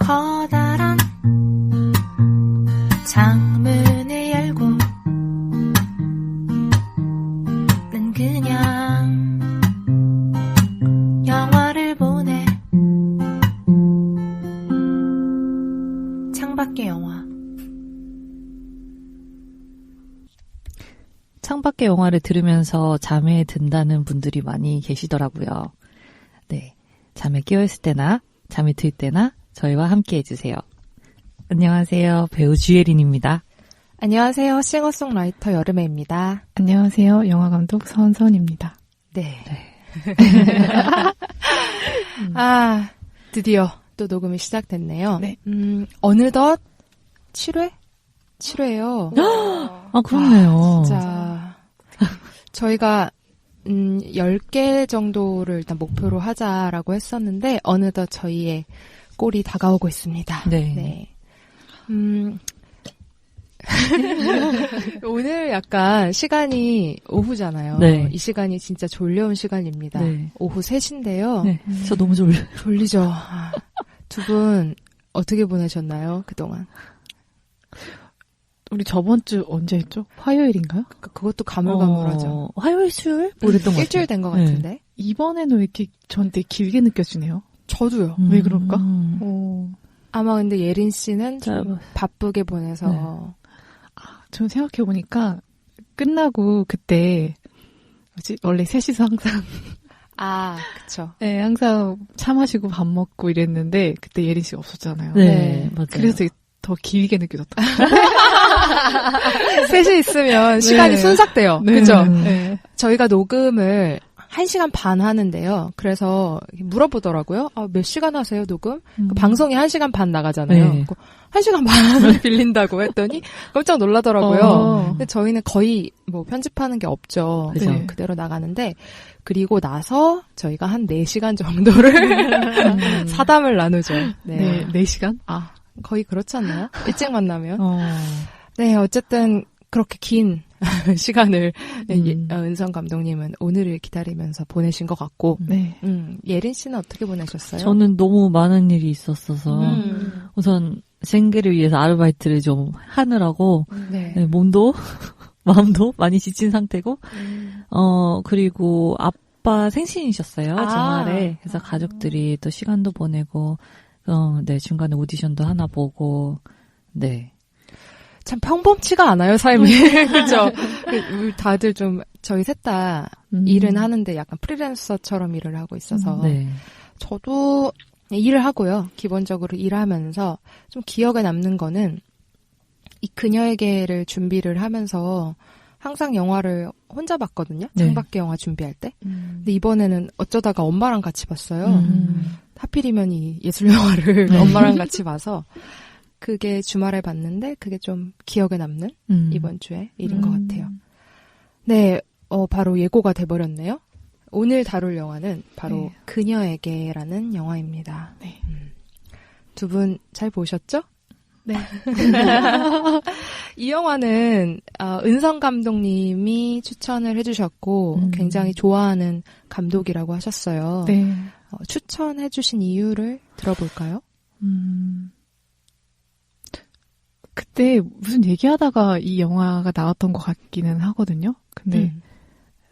커다란 창문을 열고 난 그냥 영화를 보네. 창밖의 영화. 창밖의 영화를 들으면서 잠에 든다는 분들이 많이 계시더라고요. 네, 잠에 깨어있을 때나 잠이 들 때나 저희와 함께 해주세요. 안녕하세요. 배우 주예린입니다. 안녕하세요. 싱어송라이터 여름애입니다. 안녕하세요. 영화감독 서은선입니다. 네. 아, 드디어 또 녹음이 시작됐네요. 네. 어느덧 7회? 7회요. 아, 그렇네요. 진짜. 저희가 10개 정도를 일단 목표로 하자라고 했었는데 어느덧 저희의 꼴이 다가오고 있습니다. 네. 오늘 약간 시간이 오후잖아요. 네. 이 시간이 진짜 졸려온 시간입니다. 네. 오후 3시인데요. 네, 저 너무 졸려요. 졸리죠. 두 분 어떻게 보내셨나요? 그동안. 우리 저번 주 언제 했죠? 화요일인가요? 그것도 가물가물하죠. 화요일, 수요일? 모르겠던 것 같아요. 일주일 된 것 같은데. 이번에는 왜 이렇게 저한테 길게 느껴지네요? 저도요. 왜 그럴까? 오. 아마 근데 예린 씨는 자, 좀 바쁘게 보내서. 네. 전 생각해보니까 끝나고 그때 원래 셋이서 항상 아, 그쵸. 네, 항상 차 마시고 밥 먹고 이랬는데 그때 예린 씨가 없었잖아요. 네, 맞아요. 그래서 더 길게 느껴졌다. 셋이 있으면 시간이 네. 순삭돼요. 네. 그죠? 네. 저희가 녹음을 1시간 반 하는데요. 그래서 물어보더라고요. 아, 몇 시간 하세요, 녹음? 그 방송이 1시간 반 나가잖아요. 네. 1시간 반을 빌린다고 했더니 깜짝 놀라더라고요. 근데 저희는 거의 뭐 편집하는 게 없죠. 그죠. 그냥 그대로 나가는데 그리고 나서 저희가 한 4시간 정도를 사담을 나누죠. 네, 4시간? 아, 거의 그렇지 않나요? 일찍 만나면. 네. 네, 어쨌든 그렇게 긴 시간을 은성 감독님은 오늘을 기다리면서 보내신 것 같고 네. 예린 씨는 어떻게 보내셨어요? 저는 너무 많은 일이 있었어서 우선 생계를 위해서 아르바이트를 좀 하느라고 네. 네, 몸도 마음도 많이 지친 상태고 그리고 아빠 생신이셨어요. 주말에. 그래서 가족들이 또 시간도 보내고 네, 중간에 오디션도 하나 보고 네. 참 평범치가 않아요, 삶이. 그죠? 다들 좀, 저희 셋 다 일은 하는데 약간 프리랜서처럼 일을 하고 있어서. 네. 저도 일을 하고요. 기본적으로 일하면서 좀 기억에 남는 거는 이 그녀에게를 준비를 하면서 항상 영화를 혼자 봤거든요. 네. 창밖의 영화 준비할 때. 근데 이번에는 어쩌다가 엄마랑 같이 봤어요. 하필이면 이 예술 영화를 엄마랑 같이 봐서 그게 주말에 봤는데 그게 좀 기억에 남는 이번 주에 일인 것 같아요. 네, 바로 예고가 돼버렸네요. 오늘 다룰 영화는 바로 네. 그녀에게라는 영화입니다. 네. 두 분 잘 보셨죠? 네. 이 영화는 은성 감독님이 추천을 해주셨고 굉장히 좋아하는 감독이라고 하셨어요. 네. 추천해주신 이유를 들어볼까요? 그때 무슨 얘기하다가 이 영화가 나왔던 것 같기는 하거든요. 근데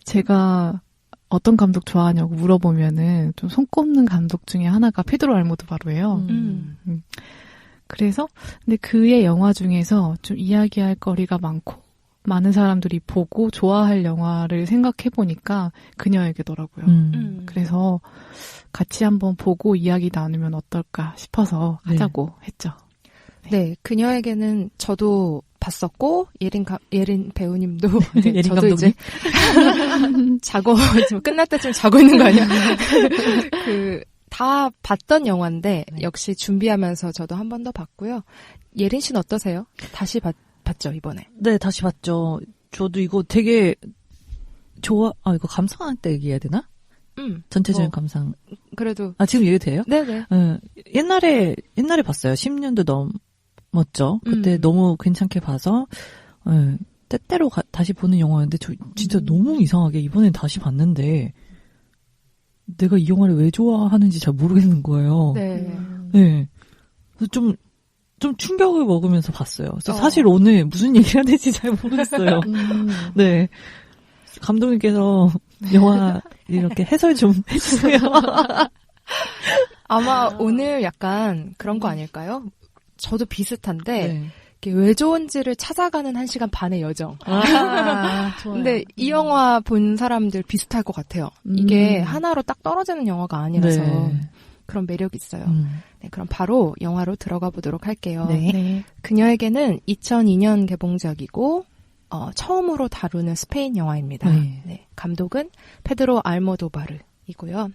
제가 어떤 감독 좋아하냐고 물어보면은 좀 손꼽는 감독 중에 하나가 페드로 알모도바르예요. 그래서 근데 그의 영화 중에서 좀 이야기할 거리가 많고 많은 사람들이 보고 좋아할 영화를 생각해 보니까 그녀에게더라고요. 그래서 같이 한번 보고 이야기 나누면 어떨까 싶어서 하자고 했죠. 네, 그녀에게는 저도 봤었고 예린 배우님도 네, 예린 저도 감독님? 이제 자고 지금 끝날 때쯤 자고 있는 거 아니야? 다 봤던 영화인데 역시 준비하면서 저도 한 번 더 봤고요. 예린 씨는 어떠세요? 다시 봤죠 이번에? 네, 다시 봤죠. 저도 이거 되게 이거 감상할 때 얘기해야 되나? 전체적인 감상. 그래도. 지금 얘기 돼요? 네네. 옛날에 봤어요. 10년도 넘었죠. 그때 너무 괜찮게 봐서, 때때로 다시 보는 영화였는데, 저 진짜 너무 이상하게 이번엔 다시 봤는데, 내가 이 영화를 왜 좋아하는지 잘 모르겠는 거예요. 네. 네. 좀 충격을 먹으면서 봤어요. 그래서 사실 오늘 무슨 얘기를 해야 될지 잘 모르겠어요. 네. 감독님께서 영화 이렇게 해설 좀 해주세요. 아마 오늘 약간 그런 거 아닐까요? 저도 비슷한데, 네. 왜 좋은지를 찾아가는 1시간 반의 여정. 좋아요. 근데 이 영화 본 사람들 비슷할 것 같아요. 이게 하나로 딱 떨어지는 영화가 아니라서 네. 그런 매력이 있어요. 네, 그럼 바로 영화로 들어가 보도록 할게요. 네. 그녀에게는 2002년 개봉작이고 처음으로 다루는 스페인 영화입니다. 네. 네, 감독은 페드로 알모도바르이고요.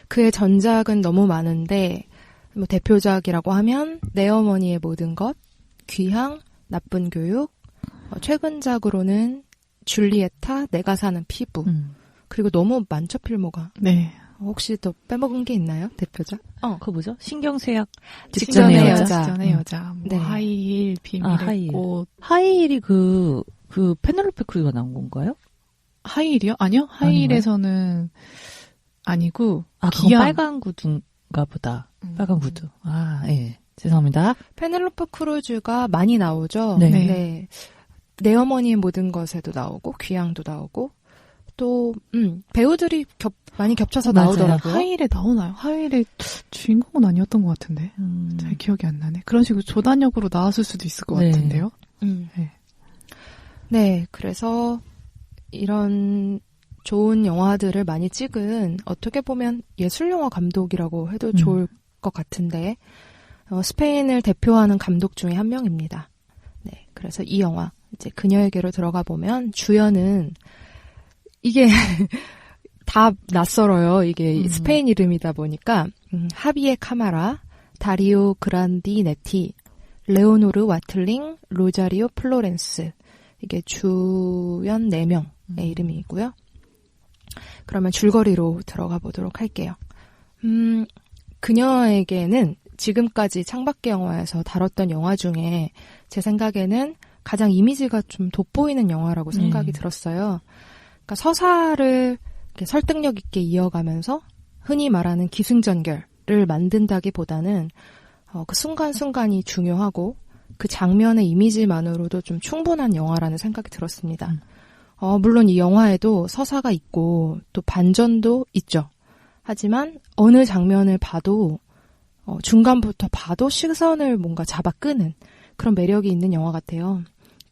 그의 전작은 너무 많은데 뭐 대표작이라고 하면 내 어머니의 모든 것, 귀향, 나쁜 교육, 최근작으로는 줄리에타, 내가 사는 피부. 그리고 너무 많죠, 필모가. 네. 혹시 또 빼먹은 게 있나요? 대표작? 그거 뭐죠? 신경쇠약 직전의 여자. 직전의 여자. 뭐 네. 하이힐, 비밀의 하이힐. 꽃. 하이힐이 그 페넬로페 크루즈가 나온 건가요? 하이힐이요? 아니요. 하이힐에서는 아니고. 그건 귀향. 빨간 구두인가 보다. 빨간 구두. 예. 죄송합니다. 페넬로페 크루즈가 많이 나오죠. 네. 네. 내 어머니의 모든 것에도 나오고 귀향도 나오고 또 배우들이 많이 겹쳐서 맞아요. 나오더라고요. 하이힐에 나오나요? 하이힐의 주인공은 아니었던 것 같은데. 잘 기억이 안 나네. 그런 식으로 조단역으로 나왔을 수도 있을 것 네. 같은데요. 네. 네, 그래서 이런 좋은 영화들을 많이 찍은 어떻게 보면 예술영화 감독이라고 해도 좋을 것 같은데 스페인을 대표하는 감독 중에 한 명입니다. 네, 그래서 이 영화 이제 그녀에게로 들어가 보면 주연은 이게 다 낯설어요. 이게 스페인 이름이다 보니까 하비에 카마라, 다리오 그란디네티, 레오노르 와틀링, 로자리오 플로렌스 이게 주연 4명의 이름이고요. 그러면 줄거리로 들어가 보도록 할게요. 그녀에게는 지금까지 창밖의 영화에서 다뤘던 영화 중에 제 생각에는 가장 이미지가 좀 돋보이는 영화라고 생각이 들었어요. 그러니까 서사를 이렇게 설득력 있게 이어가면서 흔히 말하는 기승전결을 만든다기보다는 그 순간순간이 중요하고 그 장면의 이미지만으로도 좀 충분한 영화라는 생각이 들었습니다. 물론 이 영화에도 서사가 있고 또 반전도 있죠. 하지만 어느 장면을 봐도 중간부터 봐도 시선을 뭔가 잡아 끄는 그런 매력이 있는 영화 같아요.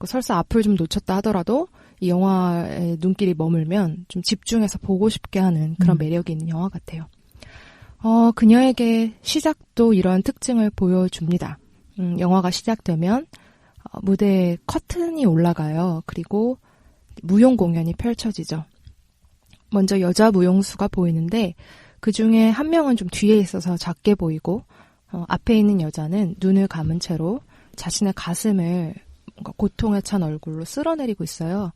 설사 앞을 좀 놓쳤다 하더라도 이 영화에 눈길이 머물면 좀 집중해서 보고 싶게 하는 그런 매력이 있는 영화 같아요. 그녀에게 시작도 이런 특징을 보여줍니다. 영화가 시작되면 무대에 커튼이 올라가요. 그리고 무용 공연이 펼쳐지죠. 먼저 여자 무용수가 보이는데 그 중에 한 명은 좀 뒤에 있어서 작게 보이고 앞에 있는 여자는 눈을 감은 채로 자신의 가슴을 뭔가 고통에 찬 얼굴로 쓸어내리고 있어요.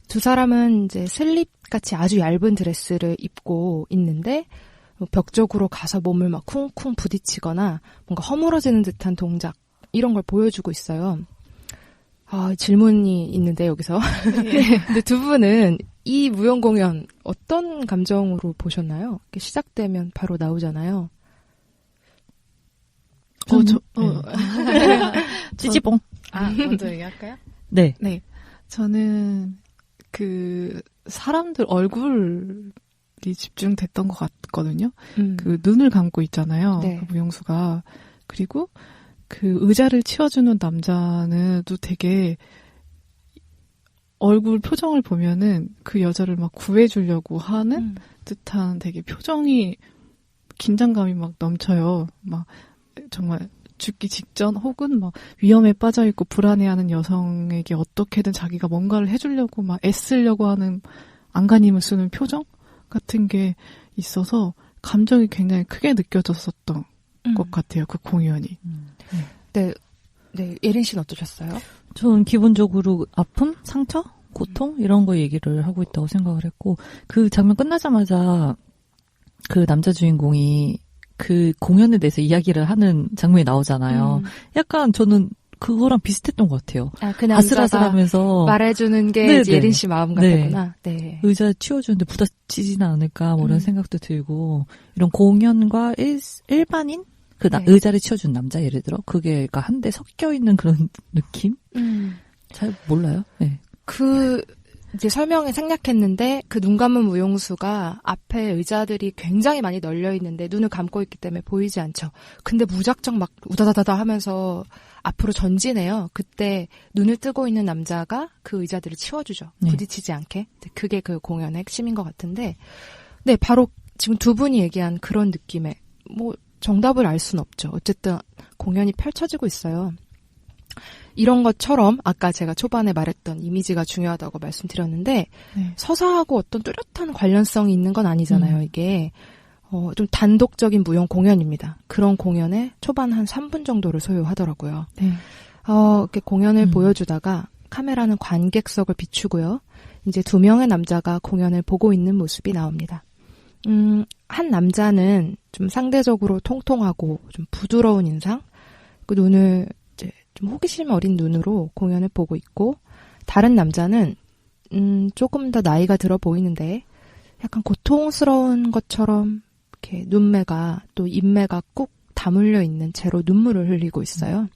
두 사람은 이제 슬립같이 아주 얇은 드레스를 입고 있는데 벽 쪽으로 가서 몸을 막 쿵쿵 부딪히거나 뭔가 허물어지는 듯한 동작 이런 걸 보여주고 있어요. 질문이 있는데 여기서 근데 두 분은 이 무용 공연 어떤 감정으로 보셨나요? 시작되면 바로 나오잖아요. 찌찌뽕. 먼저 얘기할까요? 네. 네. 저는 사람들 얼굴이 집중됐던 것 같거든요. 그 눈을 감고 있잖아요. 네. 그 무용수가. 그리고 그 의자를 치워주는 남자는 또 되게 얼굴 표정을 보면은 그 여자를 막 구해주려고 하는 듯한 되게 표정이 긴장감이 막 넘쳐요. 막 정말 죽기 직전 혹은 막 위험에 빠져있고 불안해하는 여성에게 어떻게든 자기가 뭔가를 해주려고 막 애쓰려고 하는 안간힘을 쓰는 표정 같은 게 있어서 감정이 굉장히 크게 느껴졌었던 것 같아요. 그 공연이. 네, 예린 씨는 어떠셨어요? 저는 기본적으로 아픔, 상처, 고통 이런 거 얘기를 하고 있다고 생각을 했고 그 장면 끝나자마자 그 남자 주인공이 그 공연에 대해서 이야기를 하는 장면이 나오잖아요. 약간 저는 그거랑 비슷했던 것 같아요. 그 남자가 아슬아슬하면서 말해주는 게 예린 씨 마음 같았구나. 네. 의자 치워주는데 부딪히지는 않을까 뭐 이런 생각도 들고 이런 공연과 일반인 그 의자를 치워준 남자 예를 들어 그게가 한데 섞여 있는 그런 느낌? 잘 몰라요. 네. 이제 설명에 생략했는데 그 눈 감은 무용수가 앞에 의자들이 굉장히 많이 널려 있는데 눈을 감고 있기 때문에 보이지 않죠. 근데 무작정 막 우다다다다 하면서 앞으로 전진해요. 그때 눈을 뜨고 있는 남자가 그 의자들을 치워주죠. 부딪히지 않게. 그게 그 공연의 핵심인 것 같은데, 네, 바로 지금 두 분이 얘기한 그런 느낌의 뭐 정답을 알 수는 없죠. 어쨌든 공연이 펼쳐지고 있어요. 이런 것처럼 아까 제가 초반에 말했던 이미지가 중요하다고 말씀드렸는데 서사하고 어떤 뚜렷한 관련성이 있는 건 아니잖아요. 이게 좀 단독적인 무용 공연입니다. 그런 공연에 초반 한 3분 정도를 소요하더라고요. 이렇게 공연을 보여주다가 카메라는 관객석을 비추고요. 이제 2명의 남자가 공연을 보고 있는 모습이 나옵니다. 한 남자는 좀 상대적으로 통통하고 좀 부드러운 인상, 그 눈을 좀 호기심 어린 눈으로 공연을 보고 있고, 다른 남자는 조금 더 나이가 들어 보이는데 약간 고통스러운 것처럼 이렇게 눈매가 또 입매가 꾹 다물려 있는 채로 눈물을 흘리고 있어요.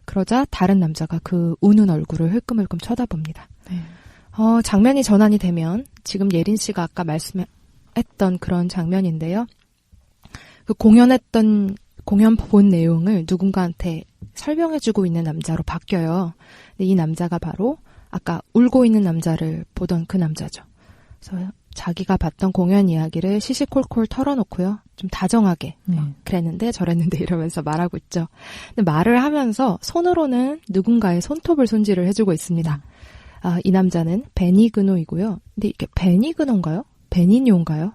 그러자 다른 남자가 그 우는 얼굴을 흘끔흘끔 쳐다봅니다. 장면이 전환이 되면 지금 예린 씨가 아까 말씀했던 그런 장면인데요. 그 공연 본 내용을 누군가한테 설명해주고 있는 남자로 바뀌어요. 근데 이 남자가 바로 아까 울고 있는 남자를 보던 그 남자죠. 그래서 자기가 봤던 공연 이야기를 시시콜콜 털어놓고요. 좀 다정하게 그랬는데 저랬는데 이러면서 말하고 있죠. 근데 말을 하면서 손으로는 누군가의 손톱을 손질을 해주고 있습니다. 이 남자는 베니그노이고요. 근데 이게 베니그노인가요? 베니뇨인가요?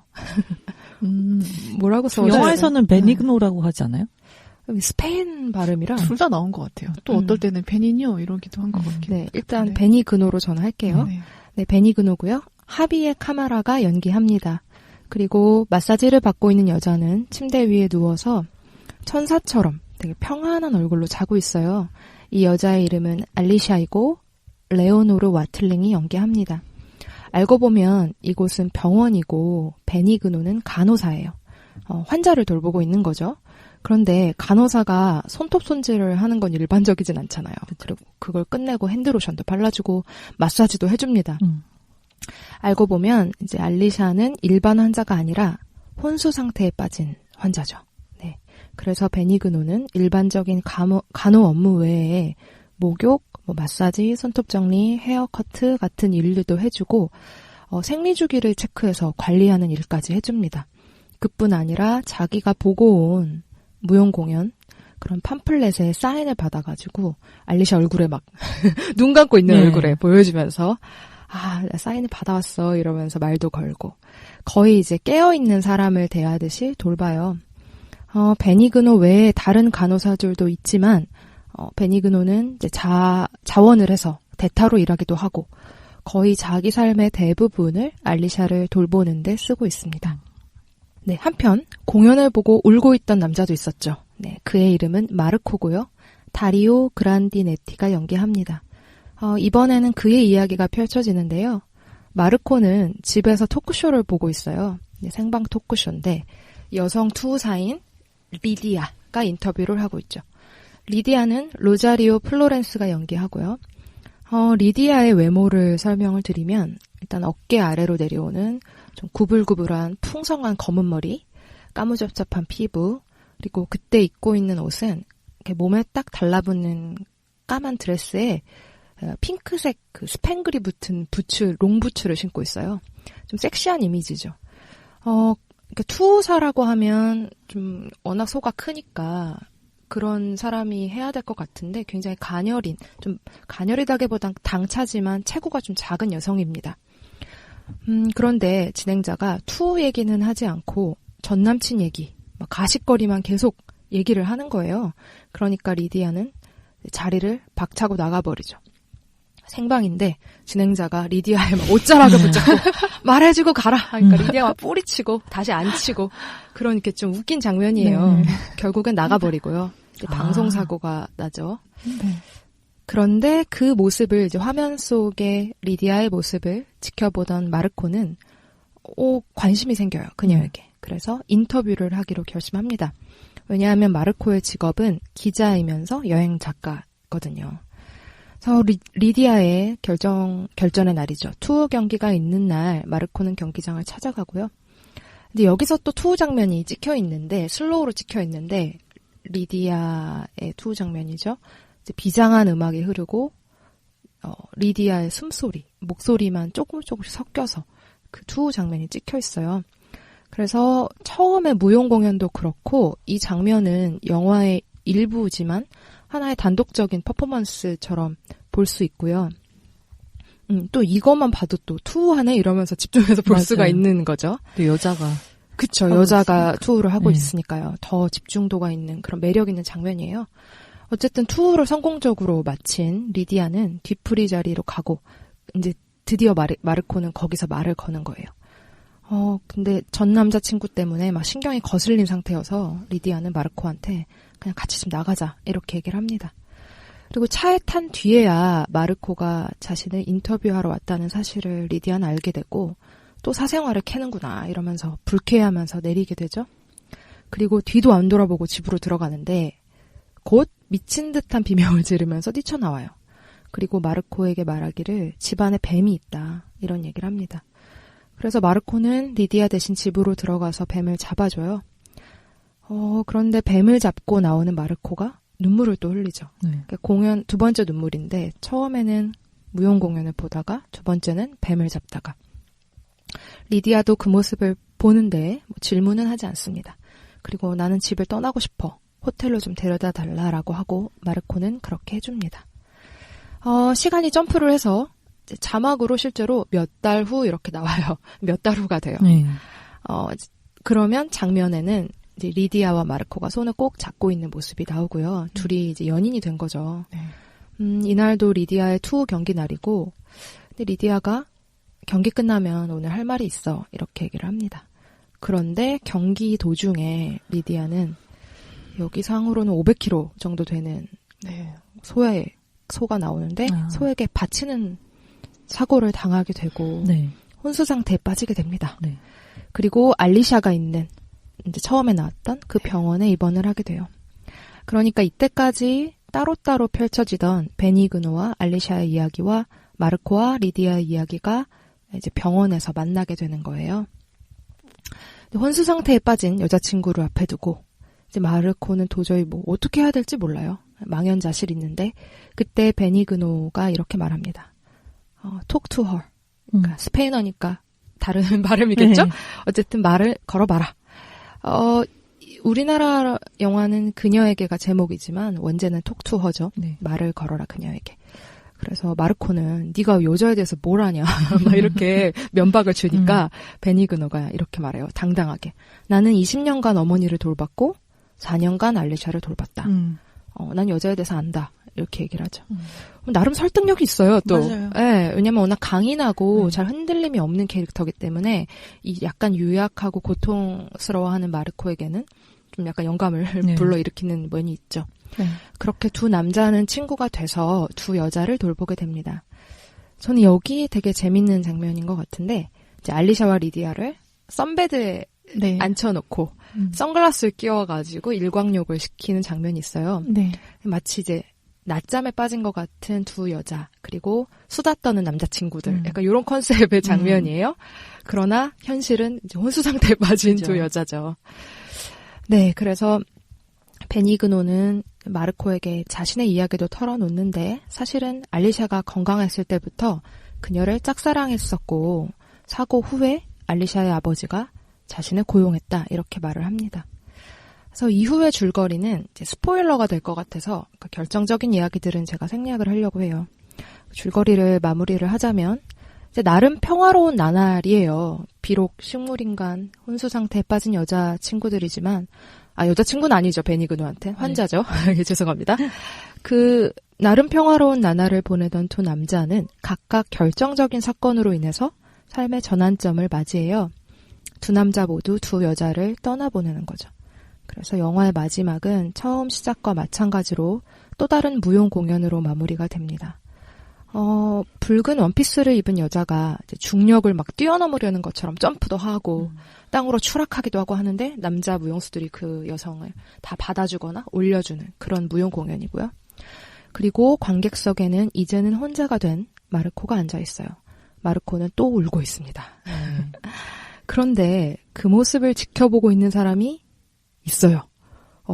뭐라고 써요? 영화에서는 베니그노라고 하지 않아요? 스페인 발음이라 둘 다 나온 것 같아요. 또 어떨 때는 베니뇨 이러기도 한 것 같긴 해요. 네, 일단 베니그노로 저는 할게요. 네, 베니그노고요. 하비에 카마라가 연기합니다. 그리고 마사지를 받고 있는 여자는 침대 위에 누워서 천사처럼 되게 평안한 얼굴로 자고 있어요. 이 여자의 이름은 알리샤이고 레오노르 와틀링이 연기합니다. 알고 보면 이곳은 병원이고 베니그노는 간호사예요. 환자를 돌보고 있는 거죠. 그런데 간호사가 손톱 손질을 하는 건 일반적이진 않잖아요. 그리고 그걸 끝내고 핸드로션도 발라주고 마사지도 해줍니다. 알고 보면 이제 알리샤는 일반 환자가 아니라 혼수 상태에 빠진 환자죠. 네. 그래서 베니그노는 일반적인 간호 업무 외에 목욕, 마사지, 손톱 정리, 헤어 커트 같은 일들도 해주고 생리주기를 체크해서 관리하는 일까지 해줍니다. 그뿐 아니라 자기가 보고 온 무용 공연 그런 팜플렛에 사인을 받아가지고 알리샤 얼굴에 막 눈 감고 있는 얼굴에 보여주면서 나 사인을 받아왔어 이러면서 말도 걸고 거의 이제 깨어있는 사람을 대하듯이 돌봐요. 베니그노 외에 다른 간호사들도 있지만 베니그노는 이제 자원을 해서 대타로 일하기도 하고 거의 자기 삶의 대부분을 알리샤를 돌보는데 쓰고 있습니다. 네, 한편 공연을 보고 울고 있던 남자도 있었죠. 네, 그의 이름은 마르코고요. 다리오 그란디네티가 연기합니다. 이번에는 그의 이야기가 펼쳐지는데요. 마르코는 집에서 토크쇼를 보고 있어요. 네, 생방 토크쇼인데 여성 투사인 리디아가 인터뷰를 하고 있죠. 리디아는 로자리오 플로렌스가 연기하고요. 리디아의 외모를 설명을 드리면 일단 어깨 아래로 내려오는 좀 구불구불한 풍성한 검은 머리, 까무잡잡한 피부, 그리고 그때 입고 있는 옷은 이렇게 몸에 딱 달라붙는 까만 드레스에 핑크색 그 스팽글이 붙은 부츠, 롱부츠를 신고 있어요. 좀 섹시한 이미지죠. 그러니까 투사라고 하면 좀 워낙 소가 크니까 그런 사람이 해야 될 것 같은데 굉장히 가녀린, 좀 가녀리다기보단 당차지만 체구가 좀 작은 여성입니다. 그런데 진행자가 투 얘기는 하지 않고 전 남친 얘기, 막 가식거리만 계속 얘기를 하는 거예요. 그러니까 리디아는 자리를 박차고 나가버리죠. 생방인데 진행자가 리디아의 막 옷자락을 붙잡고 말해주고 가라. 그러니까 리디아가 뿌리치고 다시 앉히고 그런 이렇게 좀 웃긴 장면이에요. 결국엔 나가버리고요. 방송사고가 나죠. 그런데 그 모습을 이제 화면 속에 리디아의 모습을 지켜보던 마르코는 관심이 생겨요. 그녀에게. 그래서 인터뷰를 하기로 결심합니다. 왜냐하면 마르코의 직업은 기자이면서 여행 작가거든요. 그래서 리디아의 결전의 날이죠. 투어 경기가 있는 날 마르코는 경기장을 찾아가고요. 근데 여기서 또 투우 장면이 찍혀 있는데 슬로우로 찍혀 있는데 리디아의 투우 장면이죠. 이제 비장한 음악이 흐르고 리디아의 숨소리, 목소리만 조금씩 섞여서 그 투우 장면이 찍혀 있어요. 그래서 처음에 무용 공연도 그렇고 이 장면은 영화의 일부지만 하나의 단독적인 퍼포먼스처럼 볼 수 있고요. 또 이것만 봐도 또 투우하네 이러면서 집중해서 볼 맞아요. 수가 있는 거죠. 또 여자가. 그쵸. 여자가 있으니까. 투우를 하고 네. 있으니까요. 더 집중도가 있는 그런 매력 있는 장면이에요. 어쨌든 투우를 성공적으로 마친 리디아는 뒤풀이 자리로 가고 이제 드디어 마르코는 거기서 말을 거는 거예요. 근데 전 남자친구 때문에 막 신경이 거슬린 상태여서 리디아는 마르코한테 그냥 같이 좀 나가자 이렇게 얘기를 합니다. 그리고 차에 탄 뒤에야 마르코가 자신을 인터뷰하러 왔다는 사실을 리디아는 알게 되고 또 사생활을 캐는구나 이러면서 불쾌해하면서 내리게 되죠. 그리고 뒤도 안 돌아보고 집으로 들어가는데 곧 미친 듯한 비명을 지르면서 뛰쳐나와요. 그리고 마르코에게 말하기를 집안에 뱀이 있다 이런 얘기를 합니다. 그래서 마르코는 리디아 대신 집으로 들어가서 뱀을 잡아줘요. 그런데 뱀을 잡고 나오는 마르코가 눈물을 또 흘리죠. 네. 그러니까 공연 두 번째 눈물인데 처음에는 무용 공연을 보다가 두 번째는 뱀을 잡다가 리디아도 그 모습을 보는데 질문은 하지 않습니다. 그리고 나는 집을 떠나고 싶어. 호텔로 좀 데려다 달라라고 하고 마르코는 그렇게 해줍니다. 시간이 점프를 해서 이제 자막으로 실제로 몇 달 후 이렇게 나와요. 몇 달 후가 돼요. 네. 그러면 장면에는 이제 리디아와 마르코가 손을 꼭 잡고 있는 모습이 나오고요. 둘이 이제 연인이 된 거죠. 네. 이날도 리디아의 투우 경기 날이고, 근데 리디아가 경기 끝나면 오늘 할 말이 있어 이렇게 얘기를 합니다. 그런데 경기 도중에 리디아는 여기 상으로는 500kg 정도 되는 네. 소가 나오는데 소에게 받치는 사고를 당하게 되고 네. 혼수 상태에 빠지게 됩니다. 네. 그리고 알리샤가 있는 이제 처음에 나왔던 그 병원에 입원을 하게 돼요. 그러니까 이때까지 따로따로 펼쳐지던 베니그노와 알리샤의 이야기와 마르코와 리디아의 이야기가 이제 병원에서 만나게 되는 거예요. 혼수 상태에 빠진 여자친구를 앞에 두고 이제 마르코는 도저히 뭐 어떻게 해야 될지 몰라요. 망연자실 있는데 그때 베니그노가 이렇게 말합니다. Talk to her. 그러니까 스페인어니까 다른 발음이겠죠? 네. 어쨌든 말을 걸어봐라. 우리나라 영화는 그녀에게가 제목이지만 원제는 Talk to her죠. 네. 말을 걸어라 그녀에게. 그래서 마르코는 네가 여자에 대해서 뭘 아냐 막 이렇게 면박을 주니까 베니그노가 이렇게 말해요. 당당하게. 나는 20년간 어머니를 돌봤고 4년간 알리샤를 돌봤다. 난 여자에 대해서 안다. 이렇게 얘기를 하죠. 나름 설득력이 있어요, 또. 맞아요. 예, 왜냐면 워낙 강인하고 잘 흔들림이 없는 캐릭터이기 때문에 이 약간 유약하고 고통스러워하는 마르코에게는 좀 약간 영감을 불러일으키는 면이 있죠. 네. 그렇게 두 남자는 친구가 돼서 두 여자를 돌보게 됩니다. 저는 여기 되게 재밌는 장면인 것 같은데 이제 알리샤와 리디아를 선베드에 네. 앉혀놓고 선글라스를 끼워가지고 일광욕을 시키는 장면이 있어요. 네. 마치 이제 낮잠에 빠진 것 같은 두 여자 그리고 수다 떠는 남자친구들 약간 이런 컨셉의 장면이에요. 그러나 현실은 이제 혼수 상태에 빠진 그죠. 두 여자죠. 네, 그래서 베니그노는 마르코에게 자신의 이야기도 털어놓는데 사실은 알리샤가 건강했을 때부터 그녀를 짝사랑했었고 사고 후에 알리샤의 아버지가 자신을 고용했다 이렇게 말을 합니다. 그래서 이후의 줄거리는 이제 스포일러가 될 것 같아서 그 결정적인 이야기들은 제가 생략을 하려고 해요. 줄거리를 마무리를 하자면 이제 나름 평화로운 나날이에요. 비록 식물인간 혼수 상태에 빠진 여자 친구들이지만 여자친구는 아니죠. 베니그노한테 환자죠. 네. 죄송합니다. 그 나름 평화로운 나날을 보내던 두 남자는 각각 결정적인 사건으로 인해서 삶의 전환점을 맞이해요. 두 남자 모두 두 여자를 떠나보내는 거죠. 그래서 영화의 마지막은 처음 시작과 마찬가지로 또 다른 무용 공연으로 마무리가 됩니다. 붉은 원피스를 입은 여자가 이제 중력을 막 뛰어넘으려는 것처럼 점프도 하고 땅으로 추락하기도 하고 하는데 남자 무용수들이 그 여성을 다 받아주거나 올려주는 그런 무용 공연이고요. 그리고 관객석에는 이제는 혼자가 된 마르코가 앉아 있어요. 마르코는 또 울고 있습니다. 그런데 그 모습을 지켜보고 있는 사람이 있어요.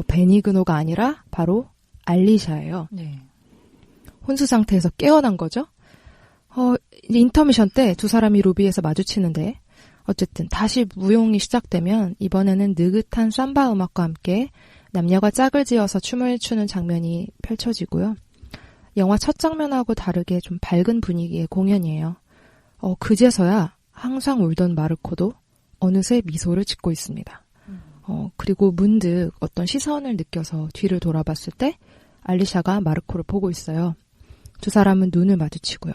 베니그노가 아니라 바로 알리샤예요. 네. 혼수 상태에서 깨어난 거죠. 인터미션 때 두 사람이 로비에서 마주치는데 어쨌든 다시 무용이 시작되면 이번에는 느긋한 삼바 음악과 함께 남녀가 짝을 지어서 춤을 추는 장면이 펼쳐지고요. 영화 첫 장면하고 다르게 좀 밝은 분위기의 공연이에요. 그제서야 항상 울던 마르코도 어느새 미소를 짓고 있습니다. 그리고 문득 어떤 시선을 느껴서 뒤를 돌아봤을 때 알리샤가 마르코를 보고 있어요. 두 사람은 눈을 마주치고요.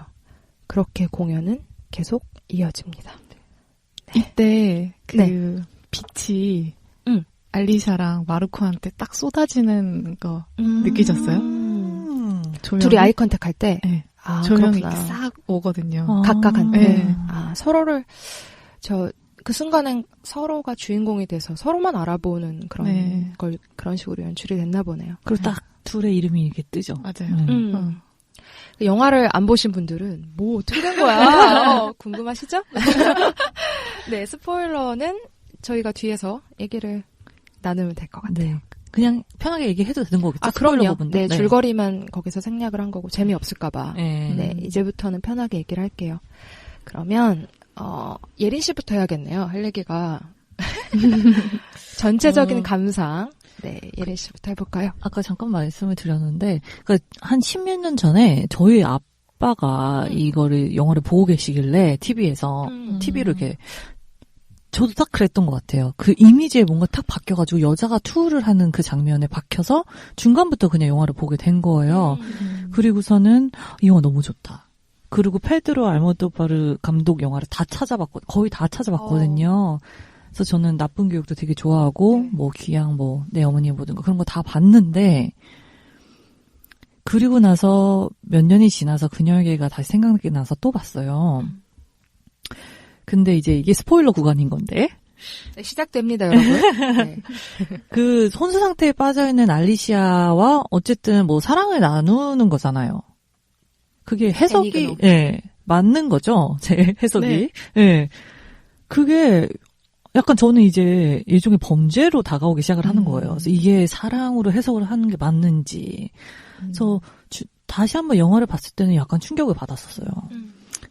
그렇게 공연은 계속 이어집니다. 네. 이때 그 빛이 알리샤랑 마르코한테 딱 쏟아지는 거 느끼셨어요? 둘이 아이 컨택 할 때? 네. 조명이 이렇게 싹 오거든요. 각각한테? 네. 서로를 그 순간엔 서로가 주인공이 돼서 서로만 알아보는 그런 걸 그런 식으로 연출이 됐나 보네요. 그리고 딱 둘의 이름이 이렇게 뜨죠. 맞아요. 영화를 안 보신 분들은 뭐 어떻게 된 거야? 궁금하시죠? 네, 스포일러는 저희가 뒤에서 얘기를 나누면 될 것 같아요. 네. 그냥 편하게 얘기해도 되는 거겠죠? 그럼요. 네, 줄거리만 거기서 생략을 한 거고 재미없을까봐. 네. 네, 이제부터는 편하게 얘기를 할게요. 그러면 예린 씨부터 해야겠네요. 할 얘기가 전체적인 감상. 네, 예린 씨부터 해볼까요? 아까 잠깐 말씀을 드렸는데, 그러니까 한 10몇 년 전에 저희 아빠가 이거를 영화를 보고 계시길래 TV에서 TV로 이렇게 저도 딱 그랬던 것 같아요. 그 이미지에 뭔가 딱 바뀌어가지고 여자가 투를 하는 그 장면에 박혀서 중간부터 그냥 영화를 보게 된 거예요. 그리고서는 이 영화 너무 좋다. 그리고 페드로 알모도바르 감독 영화를 거의 다 찾아봤거든요. 그래서 저는 나쁜 교육도 되게 좋아하고 뭐 귀향 뭐 내 어머니 보든가 그런 거 다 봤는데 그리고 나서 몇 년이 지나서 그녀에게가 다시 생각이 나서 또 봤어요. 근데 이제 이게 스포일러 구간인 건데. 네, 시작됩니다, 여러분. 네. 그 혼수 상태에 빠져있는 알리시아와 어쨌든 뭐 사랑을 나누는 거잖아요. 그게 해석이, 맞는 거죠. 제 해석이. 네. 예. 그게 약간 저는 이제 일종의 범죄로 다가오기 시작을 하는 거예요. 그래서 이게 사랑으로 해석을 하는 게 맞는지. 그래서 다시 한번 영화를 봤을 때는 약간 충격을 받았었어요.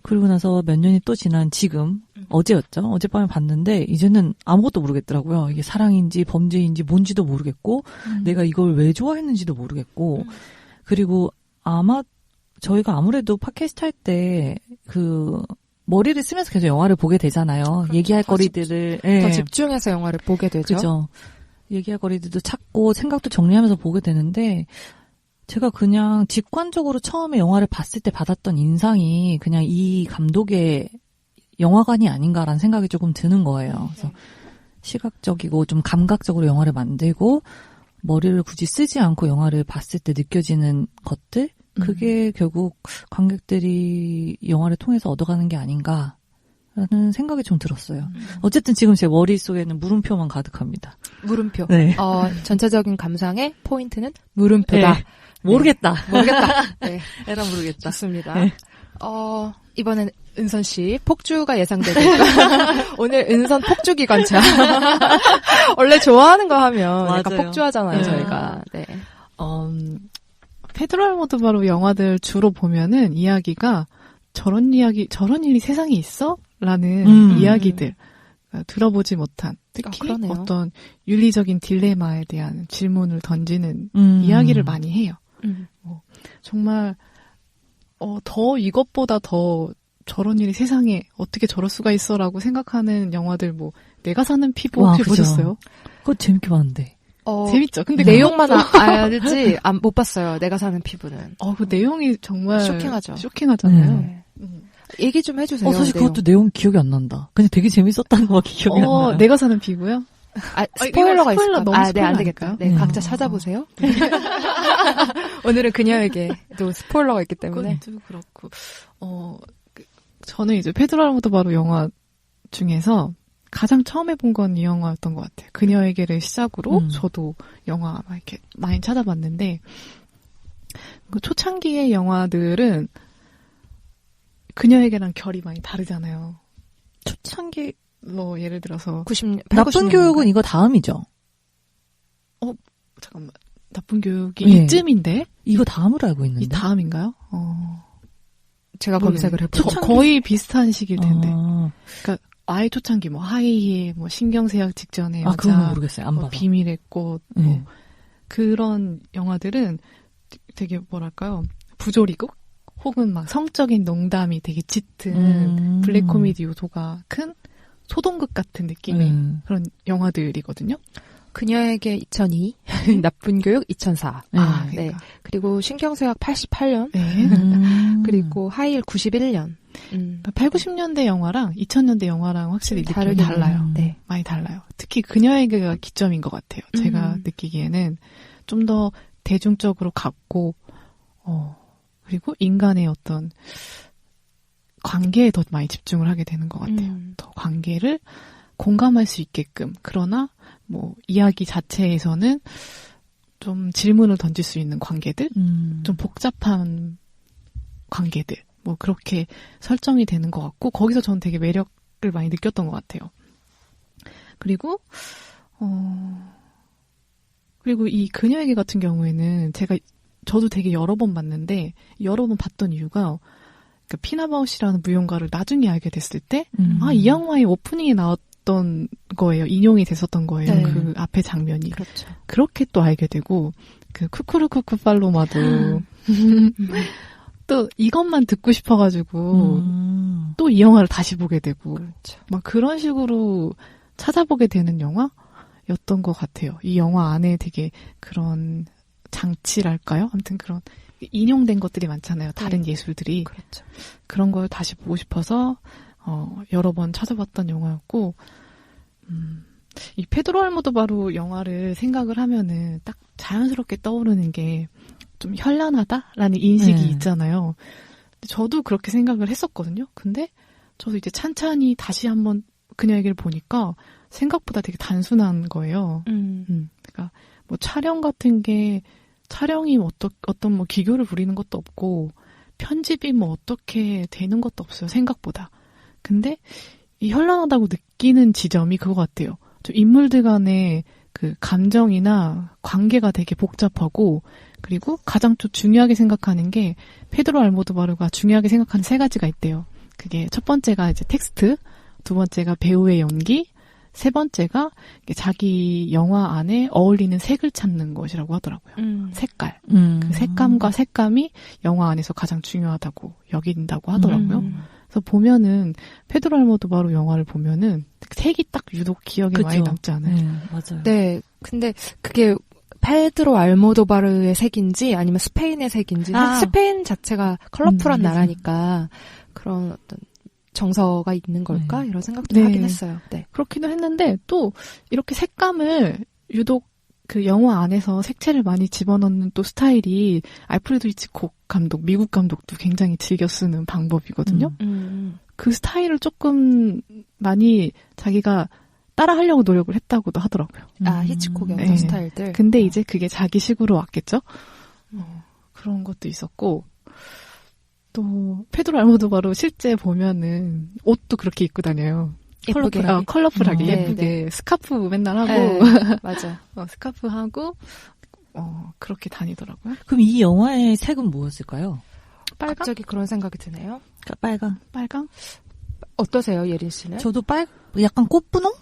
그리고 나서 몇 년이 또 지난 지금 어제였죠. 어젯밤에 봤는데 이제는 아무것도 모르겠더라고요. 이게 사랑인지 범죄인지 뭔지도 모르겠고 내가 이걸 왜 좋아했는지도 모르겠고 그리고 아마 저희가 아무래도 팟캐스트 할 때 그 머리를 쓰면서 계속 영화를 보게 되잖아요. 그렇죠. 얘기할 거리들을 더 집중해서 영화를 보게 되죠. 그죠. 얘기할 거리들도 찾고 생각도 정리하면서 보게 되는데 제가 그냥 직관적으로 처음에 영화를 봤을 때 받았던 인상이 그냥 이 감독의 영화관이 아닌가라는 생각이 조금 드는 거예요. 그래서 시각적이고 좀 감각적으로 영화를 만들고 머리를 굳이 쓰지 않고 영화를 봤을 때 느껴지는 것들 그게 결국 관객들이 영화를 통해서 얻어가는 게 아닌가라는 생각이 좀 들었어요. 어쨌든 지금 제 머릿속에는 물음표만 가득합니다. 물음표. 네. 전체적인 감상의 포인트는 물음표다. 네. 모르겠다. 네. 에라 모르겠다. 좋습니다. 네. 이번엔 은선 씨 폭주가 예상되니까 오늘 은선 폭주 기관차. 원래 좋아하는 거 하면 맞아요. 약간 폭주하잖아요, 저희가. 네. 페드로 알모도바르 영화들 주로 보면은 이야기가 저런 일이 세상에 있어? 라는 이야기들. 들어보지 못한 특히 어떤 윤리적인 딜레마에 대한 질문을 던지는 이야기를 많이 해요. 정말 더 이것보다 더 저런 일이 세상에 어떻게 저럴 수가 있어라고 생각하는 영화들 뭐 내가 사는 피부 혹시 보셨어요? 그거 재밌게 봤는데. 재밌죠. 근데 내용만 알지 못 봤어요. 내가 사는 피부는. 그 내용이 정말 쇼킹하잖아요. 네. 얘기 좀 해주세요. 사실 그것도 내용 기억이 안 난다. 그냥 되게 재밌었다는 거밖에 기억이 안 나요. 내가 사는 피부요? 스포일러가 있을 것 같아요. 네, 안 스포일러 되겠다. 아닐까요? 네, 각자 찾아보세요. 오늘은 그녀에게도 스포일러가 있기 때문에. 그것도 그렇고, 저는 이제 페드로 알모도바르 영화 중에서 가장 처음 해본 건 이 영화였던 것 같아요. 그녀에게를 시작으로 저도 영화 막 이렇게 많이 찾아봤는데, 그 초창기의 영화들은 그녀에게랑 결이 많이 다르잖아요. 초창기 뭐 예를 들어서 90년 나쁜 교육은 이거 다음이죠. 잠깐만, 나쁜 교육이 네. 이쯤인데 이거 다음으로 알고 있는데. 이 다음인가요? 제가 검색을 해보죠. 거의 비슷한 시기일 텐데. 아, 그러니까 아예 초창기 뭐 하이의 뭐 신경쇠약 직전에 그런 거 여자, 모르겠어요. 안 뭐 봐서. 비밀의 꽃, 네. 뭐 그런 영화들은 되게 뭐랄까요, 부조리국 혹은 막 성적인 농담이 되게 짙은 블랙 코미디 요소가 큰 소동극 같은 느낌의 그런 영화들이거든요. 그녀에게 2002, 나쁜 교육 2004. 그러니까. 네. 그리고 신경쇠약 88년. 네. 그리고 하이힐 91년. 8, 90년대 영화랑 2000년대 영화랑 확실히 느낌이 다르긴 달라요. 네. 많이 달라요. 특히 그녀에게가 기점인 것 같아요. 제가 느끼기에는 좀 더 대중적으로 갔고, 그리고 인간의 어떤 관계에 더 많이 집중을 하게 되는 것 같아요. 더 관계를 공감할 수 있게끔. 그러나 뭐 이야기 자체에서는 좀 질문을 던질 수 있는 관계들, 좀 복잡한 관계들, 뭐 그렇게 설정이 되는 것 같고, 거기서 저는 되게 매력을 많이 느꼈던 것 같아요. 그리고 이 그녀에게 같은 경우에는 저도 되게 여러 번 봤는데, 여러 번 봤던 이유가, 그러니까 피나바우시라는 무용가를 나중에 알게 됐을 때, 이 영화의 오프닝에 나왔던 거예요. 인용이 됐었던 거예요. 네. 그 앞에 장면이. 그렇죠. 그렇게 또 알게 되고, 그 쿠쿠르쿠쿠 팔로마도 또 이것만 듣고 싶어가지고 또 이 영화를 다시 보게 되고, 그렇죠. 막 그런 식으로 찾아보게 되는 영화였던 것 같아요. 이 영화 안에 되게 그런 장치랄까요? 아무튼 그런 인용된 것들이 많잖아요. 다른 예술들이. 그렇죠. 그런 걸 다시 보고 싶어서 여러 번 찾아봤던 영화였고, 이 페드로 알모도바르 영화를 생각을 하면은 딱 자연스럽게 떠오르는 게 좀 현란하다라는 인식이 있잖아요. 저도 그렇게 생각을 했었거든요. 근데 저도 이제 찬찬히 다시 한번 그녀에게를 보니까 생각보다 되게 단순한 거예요. 그러니까 뭐 촬영 같은 게, 촬영이 어떤 뭐 기교를 부리는 것도 없고, 편집이 뭐 어떻게 되는 것도 없어요. 생각보다. 근데 이 현란하다고 느끼는 지점이 그거 같아요. 좀 인물들 간의 그 감정이나 관계가 되게 복잡하고, 그리고 가장 좀 중요하게 생각하는 게, 페드로 알모도바르가 중요하게 생각하는 세 가지가 있대요. 그게 첫 번째가 이제 텍스트, 두 번째가 배우의 연기, 세 번째가 자기 영화 안에 어울리는 색을 찾는 것이라고 하더라고요. 색깔. 그 색감과 색감이 영화 안에서 가장 중요하다고 여긴다고 하더라고요. 그래서 보면은 페드로 알모도바르 영화를 보면은 색이 딱 유독 기억에 많이 남지 않아요? 네, 맞아요. 네. 근데 그게 페드로 알모도바르의 색인지 아니면 스페인의 색인지, 스페인 자체가 컬러풀한 나라니까 그런 어떤 정서가 있는 걸까? 이런 생각도 하긴 했어요. 네. 그렇기도 했는데, 또 이렇게 색감을 유독 그 영화 안에서 색채를 많이 집어넣는 또 스타일이 알프레도 히치콕 감독, 미국 감독도 굉장히 즐겨 쓰는 방법이거든요. 그 스타일을 조금 많이 자기가 따라하려고 노력을 했다고도 하더라고요. 히치콕의 어떤 스타일들. 근데 이제 그게 자기식으로 왔겠죠? 그런 것도 있었고, 또 페드로 알모도바르 실제 보면은 옷도 그렇게 입고 다녀요. 예쁘게. 컬러풀하게 예쁘게. 네. 스카프 맨날 하고. 네, 맞아. 스카프 하고, 그렇게 다니더라고요. 그럼 이 영화의 색은 뭐였을까요? 빨강? 갑자기 그런 생각이 드네요. 빨강. 빨강? 어떠세요, 예린 씨는? 저도 약간 꽃분홍?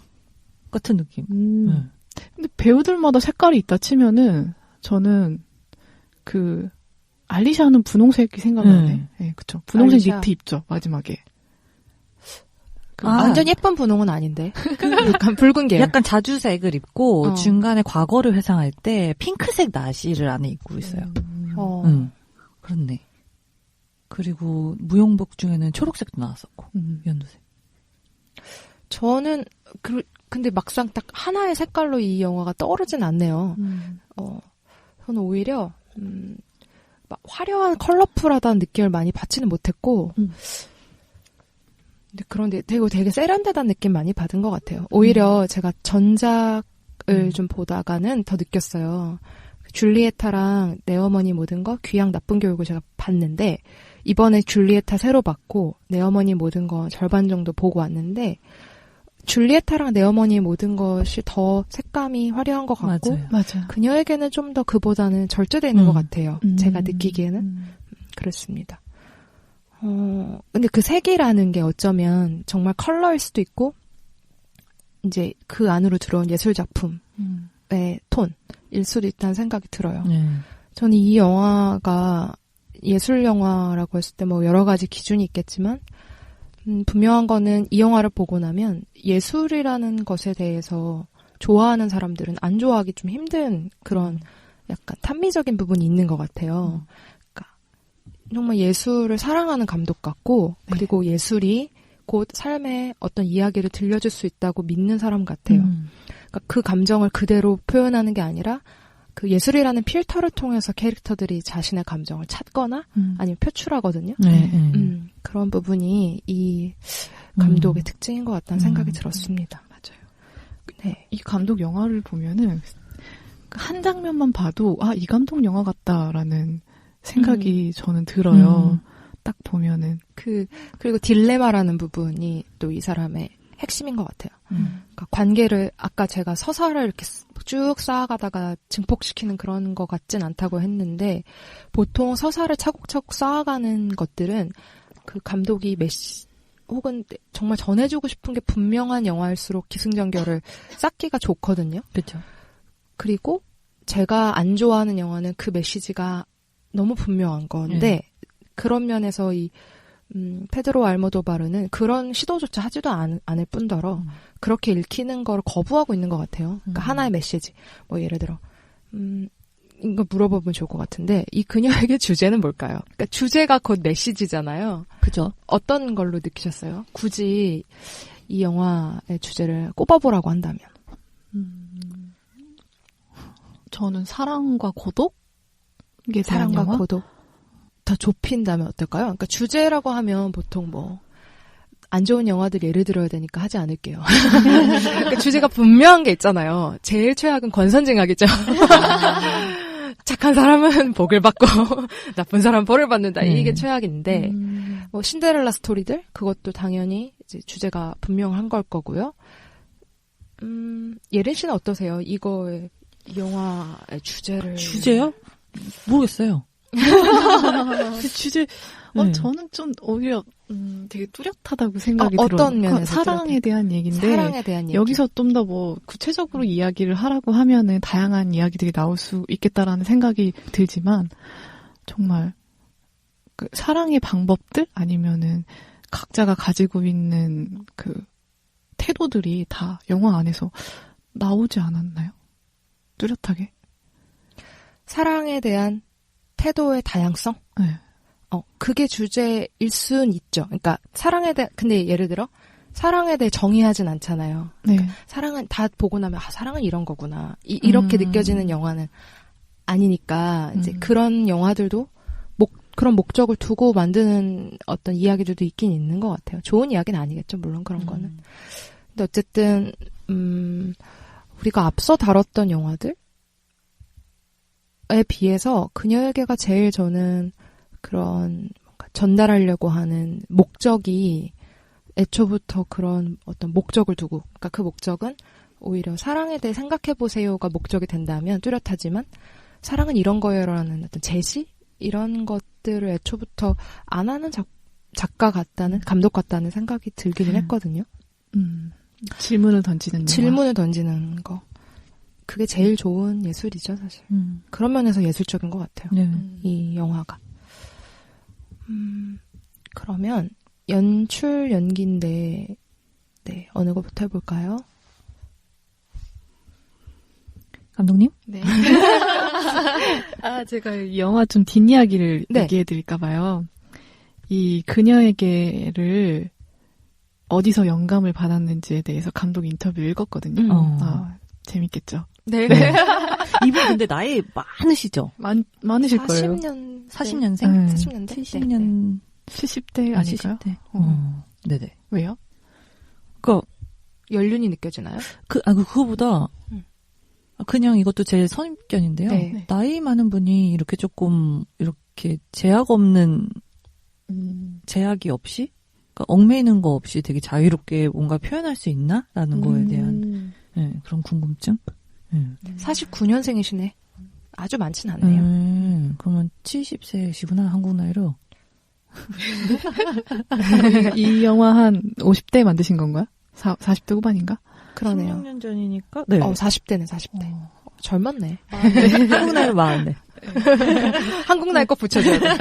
같은 느낌. 근데 배우들마다 색깔이 있다 치면은, 저는 알리샤는 분홍색이 생각나네. 네, 그쵸. 분홍색 알리샤. 니트 입죠, 마지막에. 완전 예쁜 분홍은 아닌데. 약간 붉은 계열. 약간 자주색을 입고 중간에 과거를 회상할 때 핑크색 나시를 안에 입고 있어요. 그렇네. 그리고 무용복 중에는 초록색도 나왔었고, 연두색. 저는 근데 막상 딱 하나의 색깔로 이 영화가 떠오르진 않네요. 저는 오히려 막 화려한 컬러풀하다는 느낌을 많이 받지는 못했고 근데 그런데 되게 세련되다는 느낌 많이 받은 것 같아요. 오히려 제가 전작을 좀 보다가는 더 느꼈어요. 줄리에타랑 내 어머니 모든 거 귀양 나쁜 교육을 제가 봤는데 이번에 줄리에타 새로 봤고 내 어머니 모든 거 절반 정도 보고 왔는데 줄리에타랑 내 어머니 모든 것이 더 색감이 화려한 것 같고 맞아요. 그녀에게는 좀 더 그보다는 절제되어 있는 것 같아요. 제가 느끼기에는 그렇습니다. 근데 그 색이라는 게 어쩌면 정말 컬러일 수도 있고 이제 그 안으로 들어온 예술 작품의 톤일 수도 있다는 생각이 들어요. 저는 이 영화가 예술 영화라고 했을 때 뭐 여러 가지 기준이 있겠지만 분명한 거는 이 영화를 보고 나면 예술이라는 것에 대해서 좋아하는 사람들은 안 좋아하기 좀 힘든 그런 약간 탐미적인 부분이 있는 것 같아요. 그러니까 정말 예술을 사랑하는 감독 같고 그리고 예술이 곧 삶의 어떤 이야기를 들려줄 수 있다고 믿는 사람 같아요. 그러니까 그 감정을 그대로 표현하는 게 아니라 그 예술이라는 필터를 통해서 캐릭터들이 자신의 감정을 찾거나 아니면 표출하거든요. 그런 부분이 이 감독의 특징인 것 같다는 생각이 들었습니다. 맞아요. 네. 이 감독 영화를 보면은 한 장면만 봐도 이 감독 영화 같다라는 생각이 저는 들어요. 딱 보면은 그리고 딜레마라는 부분이 또 이 사람의 핵심인 것 같아요. 그러니까 관계를 아까 제가 서사를 이렇게 쭉 쌓아가다가 증폭시키는 그런 것 같진 않다고 했는데 보통 서사를 차곡차곡 쌓아가는 것들은 그 감독이 혹은 정말 전해주고 싶은 게 분명한 영화일수록 기승전결을 쌓기가 좋거든요. 그렇죠. 그리고 제가 안 좋아하는 영화는 그 메시지가 너무 분명한 건데 그런 면에서 이 페드로 알모도바르는 그런 시도조차 하지도 않을 뿐더러 그렇게 읽히는 걸 거부하고 있는 것 같아요. 그러니까 하나의 메시지. 뭐 예를 들어 이거 물어보면 좋을 것 같은데 이 그녀에게 주제는 뭘까요? 그러니까 주제가 곧 메시지잖아요. 그죠? 어떤 걸로 느끼셨어요? 굳이 이 영화의 주제를 꼽아보라고 한다면. 저는 사랑과 고독? 사랑과 영화? 고독. 더 좁힌다면 어떨까요? 그러니까 주제라고 하면 보통 뭐 안 좋은 영화들 예를 들어야 되니까 하지 않을게요. 그러니까 주제가 분명한 게 있잖아요. 제일 최악은 권선징악이죠. 착한 사람은 복을 받고 나쁜 사람은 벌을 받는다. 이게 최악인데 뭐 신데렐라 스토리들 그것도 당연히 이제 주제가 분명한 걸 거고요. 예린 씨는 어떠세요? 이거의 영화의 주제요? 모르겠어요. 그 주제 저는 좀 오히려 되게 뚜렷하다고 생각이 들어요. 어떤 면에서 사랑에 대한 얘기인데 사랑에 대한 얘기. 여기서 좀 더 뭐 구체적으로 이야기를 하라고 하면은 다양한 이야기들이 나올 수 있겠다라는 생각이 들지만 정말 그 사랑의 방법들 아니면은 각자가 가지고 있는 그 태도들이 다 영화 안에서 나오지 않았나요? 뚜렷하게. 사랑에 대한 태도의 다양성? 네. 그게 주제일 순 있죠. 그러니까 근데 예를 들어 사랑에 대해 정의하진 않잖아요. 그러니까 네. 사랑은 다 보고 나면 사랑은 이런 거구나. 이렇게 느껴지는 영화는 아니니까 이제 그런 영화들도 그런 목적을 두고 만드는 어떤 이야기들도 있긴 있는 것 같아요. 좋은 이야기는 아니겠죠. 물론 그런 거는. 근데 어쨌든 우리가 앞서 다뤘던 영화들에 비해서 그녀에게가 제일 저는 그런 뭔가 전달하려고 하는 목적이 애초부터 그런 어떤 목적을 두고, 그러니까 그 목적은 오히려 사랑에 대해 생각해보세요가 목적이 된다면 뚜렷하지만 사랑은 이런 거예요라는 어떤 제시? 이런 것들을 애초부터 안 하는 작가 같다는, 감독 같다는 생각이 들기는 했거든요. 질문을 던지는 질문을 던지는 거. 그게 제일 좋은 예술이죠, 사실. 그런 면에서 예술적인 것 같아요. 네. 이 영화가. 그러면 연출, 연기인데 네, 어느 것부터 해볼까요? 감독님? 네. 제가 이 영화 좀 뒷이야기를 얘기해드릴까봐요. 이 그녀에게를 어디서 영감을 받았는지에 대해서 감독 인터뷰 읽었거든요. 재밌겠죠. 네. 이분 근데 나이 많으시죠? 많으실 거예요. 40년생? 40년생? 70년대? 70년. 70대 아닐까요? 70대. 네네. 왜요? 연륜이 느껴지나요? 그거보다, 그냥 이것도 제 선입견인데요. 네. 나이 많은 분이 이렇게 조금, 이렇게 제약 없는, 제약이 없이? 그러니까 얽매이는 거 없이 되게 자유롭게 뭔가 표현할 수 있나? 라는 거에 대한, 네, 그런 궁금증? 49년생이시네. 아주 많진 않네요. 그러면 70세시구나, 한국 나이로. 이 영화 한 50대 만드신 건가요? 40대 후반인가? 그러네요. 16년 전이니까? 네. 40대네, 40대. 젊었네. 한국 나이로 40대. 한국 나이 꼭 붙여줘야 돼.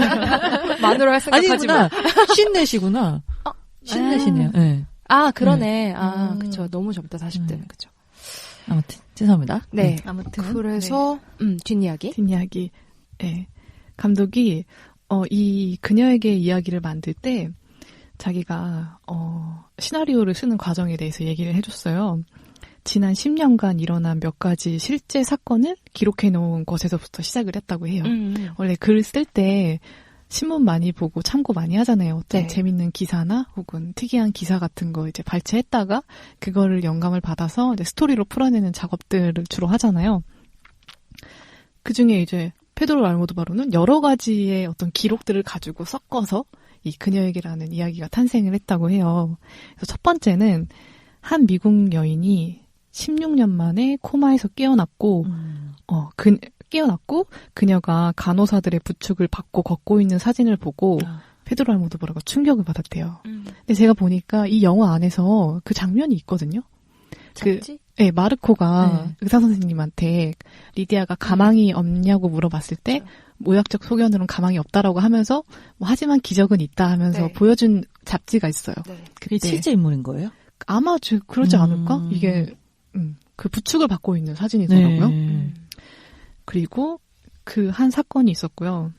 만으로 할 생각하지 마. 아니구나. 54시구나. 54시네요. 네. 그러네. 그쵸. 너무 젊다, 40대는. 그쵸. 아무튼, 죄송합니다. 네. 아무튼. 그래서, 뒷이야기. 뒷이야기. 네. 감독이, 이 그녀에게 이야기를 만들 때, 자기가, 시나리오를 쓰는 과정에 대해서 얘기를 해줬어요. 지난 10년간 일어난 몇 가지 실제 사건을 기록해 놓은 것에서부터 시작을 했다고 해요. 원래 글 쓸 때 신문 많이 보고 참고 많이 하잖아요. 어떤 재밌는 기사나 혹은 특이한 기사 같은 거 이제 발췌했다가 그거를 영감을 받아서 이제 스토리로 풀어내는 작업들을 주로 하잖아요. 그 중에 이제 페드로 알모도바로는 여러 가지의 어떤 기록들을 가지고 섞어서 이 그녀에게라는 이야기가 탄생을 했다고 해요. 그래서 첫 번째는 한 미국 여인이 16년 만에 코마에서 깨어났고, 깨어났고, 그녀가 간호사들의 부축을 받고 걷고 있는 사진을 보고, 페드로 알모도바로가 충격을 받았대요. 근데 제가 보니까 이 영화 안에서 그 장면이 있거든요. 마르코가 의사 선생님한테 리디아가 가망이 없냐고 물어봤을 때, 모약적 소견으로는 가망이 없다라고 하면서, 하지만 기적은 있다 하면서 보여준 잡지가 있어요. 그게 실제 인물인 거예요? 아마 그러지 않을까? 이게 그 부축을 받고 있는 사진이더라고요. 그리고 그 한 사건이 있었고요.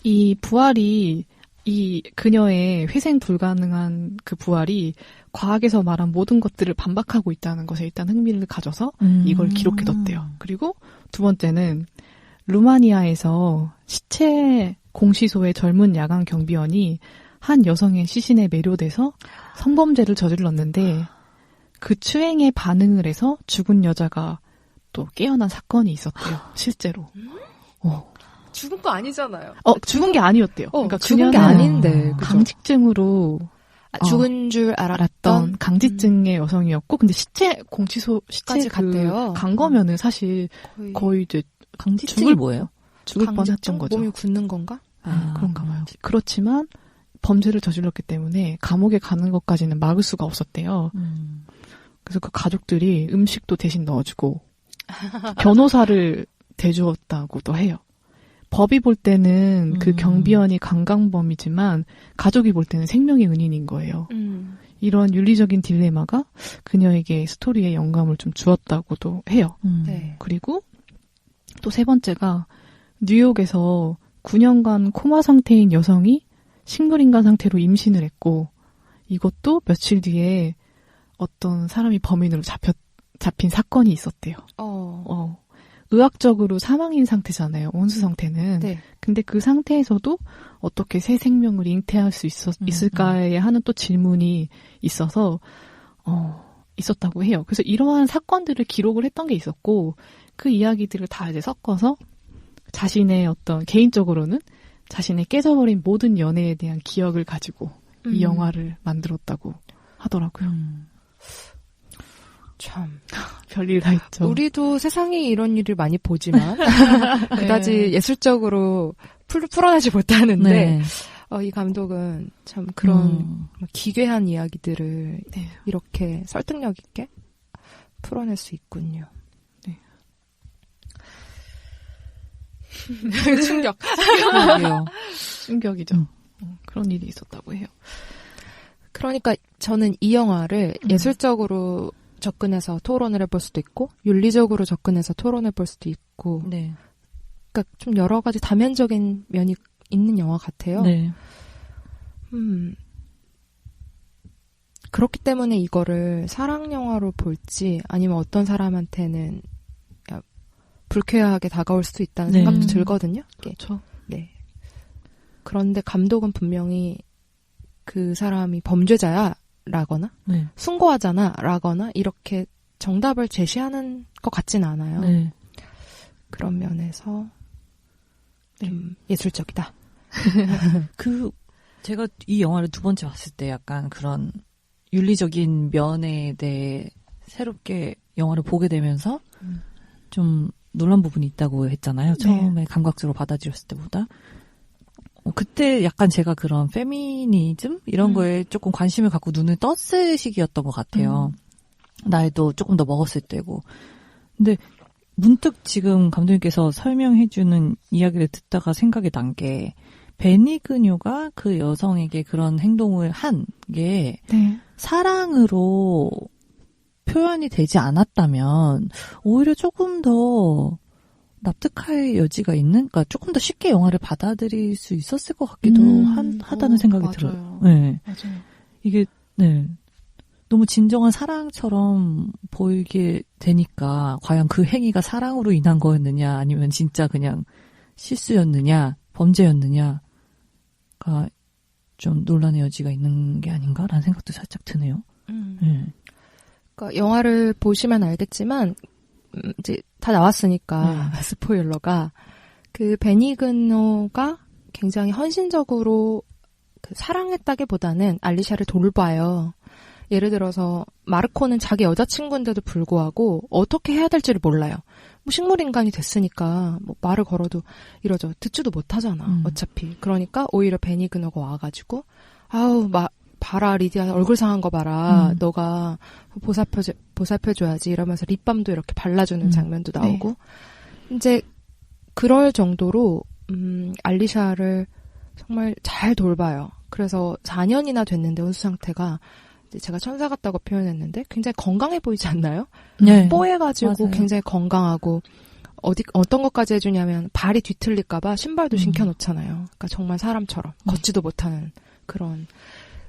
이 부활이 이 그녀의 회생 불가능한 그 부활이 과학에서 말한 모든 것들을 반박하고 있다는 것에 일단 흥미를 가져서 이걸 기록해뒀대요. 그리고 두 번째는 루마니아에서 시체 공시소의 젊은 야간 경비원이 한 여성의 시신에 매료돼서 성범죄를 저질렀는데 그 추행에 반응을 해서 죽은 여자가 또 깨어난 사건이 있었대요. 실제로. 죽은 거 아니잖아요. 죽은 게 아니었대요. 그러니까 죽은 게 아닌데. 강직증으로 죽은 줄 알았던 강직증의 여성이었고, 근데 시체까지 갔대요. 간 거면은 사실 거의 이제 강직증이 뭐예요? 죽을 뻔했던 거죠. 몸이 굳는 건가? 그런가 봐요. 그렇지만 범죄를 저질렀기 때문에 감옥에 가는 것까지는 막을 수가 없었대요. 그래서 그 가족들이 음식도 대신 넣어주고 변호사를 대주었다고도 해요. 법이 볼 때는 그 경비원이 강간범이지만 가족이 볼 때는 생명의 은인인 거예요. 이런 윤리적인 딜레마가 그녀에게 스토리에 영감을 좀 주었다고도 해요. 네. 그리고 또 세 번째가 뉴욕에서 9년간 코마 상태인 여성이 식물인간 상태로 임신을 했고, 이것도 며칠 뒤에 어떤 사람이 범인으로 잡힌 사건이 있었대요. 의학적으로 사망인 상태잖아요. 온수 상태는. 네. 근데 그 상태에서도 어떻게 새 생명을 잉태할 수 있을까에 하는 또 질문이 있어서 있었다고 해요. 그래서 이러한 사건들을 기록을 했던 게 있었고, 그 이야기들을 다 이제 섞어서 자신의 어떤 개인적으로는 자신의 깨져버린 모든 연애에 대한 기억을 가지고 이 영화를 만들었다고 하더라고요. 참 별일 다 있죠. 우리도 세상에 이런 일을 많이 보지만 그다지 예술적으로 풀어내지 못하는데 이 감독은 참 그런 기괴한 이야기들을 이렇게 설득력 있게 풀어낼 수 있군요. 네. 충격이죠. 그런 일이 있었다고 해요. 그러니까 저는 이 영화를 예술적으로 접근해서 토론을 해볼 수도 있고 윤리적으로 접근해서 토론해볼 수도 있고 그러니까 좀 여러 가지 다면적인 면이 있는 영화 같아요. 그렇기 때문에 이거를 사랑 영화로 볼지 아니면 어떤 사람한테는 불쾌하게 다가올 수도 있다는 생각도 들거든요. 그렇죠. 네. 그런데 감독은 분명히 그 사람이 범죄자야라거나 순고하잖아라거나 이렇게 정답을 제시하는 것 같진 않아요. 네. 그런 면에서 좀 예술적이다. 제가 이 영화를 두 번째 봤을 때 약간 그런 윤리적인 면에 대해 새롭게 영화를 보게 되면서 좀 놀란 부분이 있다고 했잖아요. 처음에 감각적으로 받아들였을 때보다. 그때 약간 제가 그런 페미니즘 이런 거에 조금 관심을 갖고 눈을 떴을 시기였던 것 같아요. 나이도 조금 더 먹었을 때고. 근데 문득 지금 감독님께서 설명해주는 이야기를 듣다가 생각이 난 게 베니그뇨가 그 여성에게 그런 행동을 한 게 사랑으로 표현이 되지 않았다면 오히려 조금 더 납득할 여지가 있는, 그러니까 조금 더 쉽게 영화를 받아들일 수 있었을 것 같기도 하다는 생각이 맞아요. 들어요. 네. 맞아요. 이게 너무 진정한 사랑처럼 보이게 되니까 과연 그 행위가 사랑으로 인한 거였느냐 아니면 진짜 그냥 실수였느냐 범죄였느냐가 좀 논란의 여지가 있는 게 아닌가라는 생각도 살짝 드네요. 그러니까 영화를 보시면 알겠지만 이제 다 나왔으니까 스포일러가 그 베니그노가 굉장히 헌신적으로 그 사랑했다기보다는 알리샤를 돌봐요. 예를 들어서 마르코는 자기 여자친구인데도 불구하고 어떻게 해야 될지를 몰라요. 뭐 식물인간이 됐으니까 뭐 말을 걸어도 이러죠. 듣지도 못하잖아. 어차피. 그러니까 오히려 베니그노가 와가지고 아우 봐라 리디아 얼굴 상한 거 봐라. 너가 보살펴줘야지 이러면서 립밤도 이렇게 발라주는 장면도 나오고 이제 그럴 정도로 알리샤를 정말 잘 돌봐요. 그래서 4년이나 됐는데 혼수 상태가 제가 천사 같다고 표현했는데 굉장히 건강해 보이지 않나요? 네. 뽀해가지고 맞아요. 굉장히 건강하고 어떤 것까지 해주냐면 발이 뒤틀릴까봐 신발도 신겨놓잖아요. 그러니까 정말 사람처럼 걷지도 못하는 그런.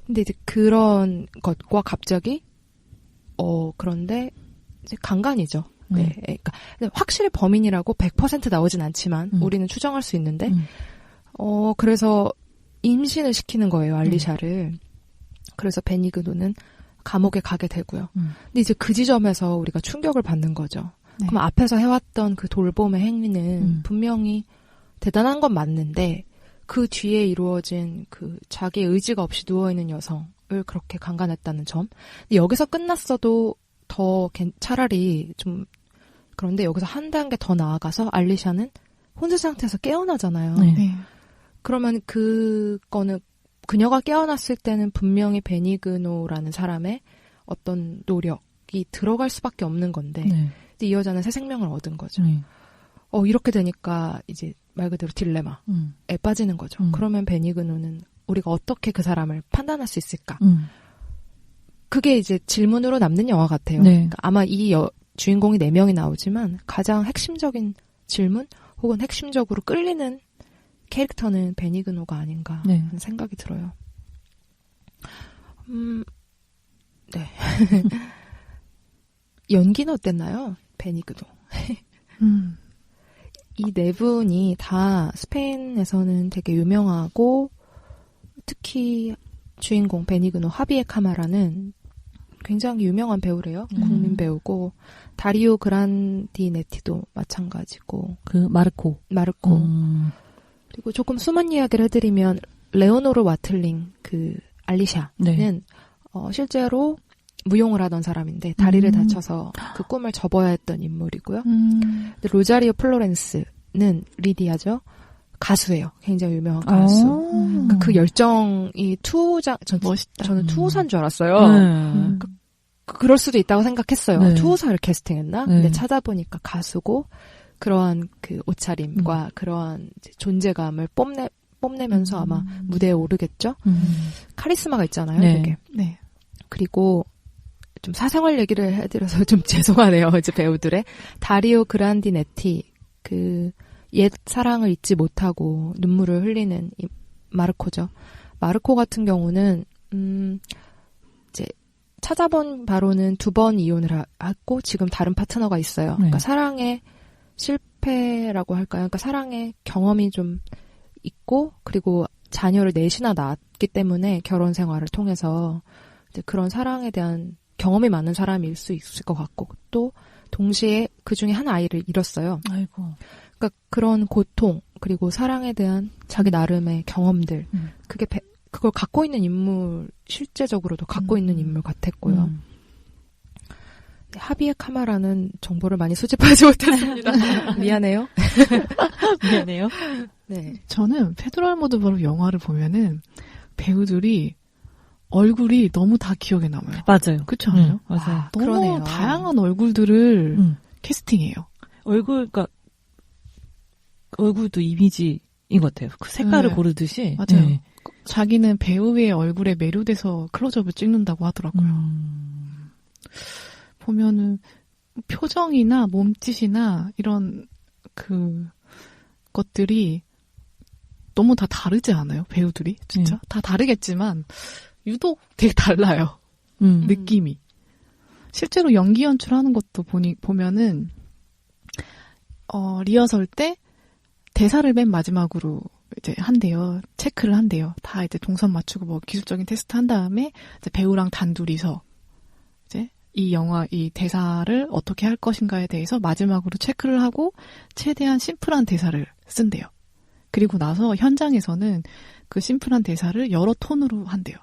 근데 이제 그런 것과 갑자기 그런데 이제 강간이죠. 네, 그러니까 확실히 범인이라고 100% 나오진 않지만 우리는 추정할 수 있는데 그래서 임신을 시키는 거예요 알리샤를. 그래서 베니그노는 감옥에 가게 되고요. 근데 이제 그 지점에서 우리가 충격을 받는 거죠. 그럼 앞에서 해왔던 그 돌봄의 행위는 분명히 대단한 건 맞는데 그 뒤에 이루어진 그 자기의 의지가 없이 누워있는 여성을 그렇게 강간했다는 점. 근데 여기서 끝났어도 더 차라리 좀 그런데 여기서 한 단계 더 나아가서 알리샤는 혼수 상태에서 깨어나잖아요. 그러면 그거는 그녀가 깨어났을 때는 분명히 베니그노라는 사람의 어떤 노력이 들어갈 수밖에 없는 건데 근데 이 여자는 새 생명을 얻은 거죠. 이렇게 되니까 이제 말 그대로 딜레마에 빠지는 거죠. 그러면 베니그노는 우리가 어떻게 그 사람을 판단할 수 있을까? 그게 이제 질문으로 남는 영화 같아요. 그러니까 아마 이 주인공이 4명이 나오지만 가장 핵심적인 질문 혹은 핵심적으로 끌리는 캐릭터는 베니그노가 아닌가 하는 생각이 들어요. 네. 연기는 어땠나요? 베니그노. 이 4분이 다 스페인에서는 되게 유명하고 특히 주인공 베니그노 하비에 카마라는 굉장히 유명한 배우래요. 국민 배우고 다리오 그란디네티도 마찬가지고 그 마르코. 그리고 조금 숨은 이야기를 해드리면 레오노르 와틀링 그 알리샤는 실제로 무용을 하던 사람인데 다리를 다쳐서 그 꿈을 접어야 했던 인물이고요. 근데 로자리오 플로렌스는 리디아죠. 가수예요. 굉장히 유명한 가수. 그러니까 그 열정이 멋있다. 저는 투우사인 줄 알았어요. 그럴 수도 있다고 생각했어요. 투우사를 캐스팅했나? 근데 찾아보니까 가수고 그러한 그 옷차림과 그러한 존재감을 뽐내면서 아마 무대에 오르겠죠. 카리스마가 있잖아요. 되게. 그리고 좀 사생활 얘기를 해드려서 좀 죄송하네요. 이제 배우들의 다리오 그란디네티 그 옛 사랑을 잊지 못하고 눈물을 흘리는 이 마르코죠. 마르코 같은 경우는 이제 찾아본 바로는 2번 이혼을 했고 지금 다른 파트너가 있어요. 네. 그러니까 사랑의 실패라고 할까요? 그러니까 사랑의 경험이 좀 있고 그리고 자녀를 넷이나 낳았기 때문에 결혼 생활을 통해서 이제 그런 사랑에 대한 경험이 많은 사람일 수 있을 것 같고 또 동시에 그 중에 한 아이를 잃었어요. 아이고. 그러니까 그런 고통 그리고 사랑에 대한 자기 나름의 경험들 그걸 갖고 있는 인물 실제적으로도 갖고 있는 인물 같았고요. 하비에 카마라는 정보를 많이 수집하지 못했습니다. 미안해요. 미안해요. 네. 저는 페드로 알모도바르 영화를 보면은 배우들이 얼굴이 너무 다 기억에 남아요. 맞아요. 그렇지 않아요? 맞아요. 너무 그러네요. 다양한 얼굴들을 캐스팅해요. 그러니까 얼굴도 이미지인 것 같아요. 그 색깔을 네. 고르듯이. 맞아요. 네. 자기는 배우의 얼굴에 매료돼서 클로즈업을 찍는다고 하더라고요. 보면은 표정이나 몸짓이나 이런 그 것들이 너무 다 다르지 않아요? 배우들이 진짜 다 다르겠지만 유독 되게 달라요. 느낌이. 실제로 연기 연출하는 것도 보면은 리허설 때 대사를 맨 마지막으로 이제 한대요. 체크를 한대요. 다 이제 동선 맞추고 뭐 기술적인 테스트 한 다음에 이제 배우랑 단둘이서 이제 이 대사를 어떻게 할 것인가에 대해서 마지막으로 체크를 하고 최대한 심플한 대사를 쓴대요. 그리고 나서 현장에서는 그 심플한 대사를 여러 톤으로 한대요.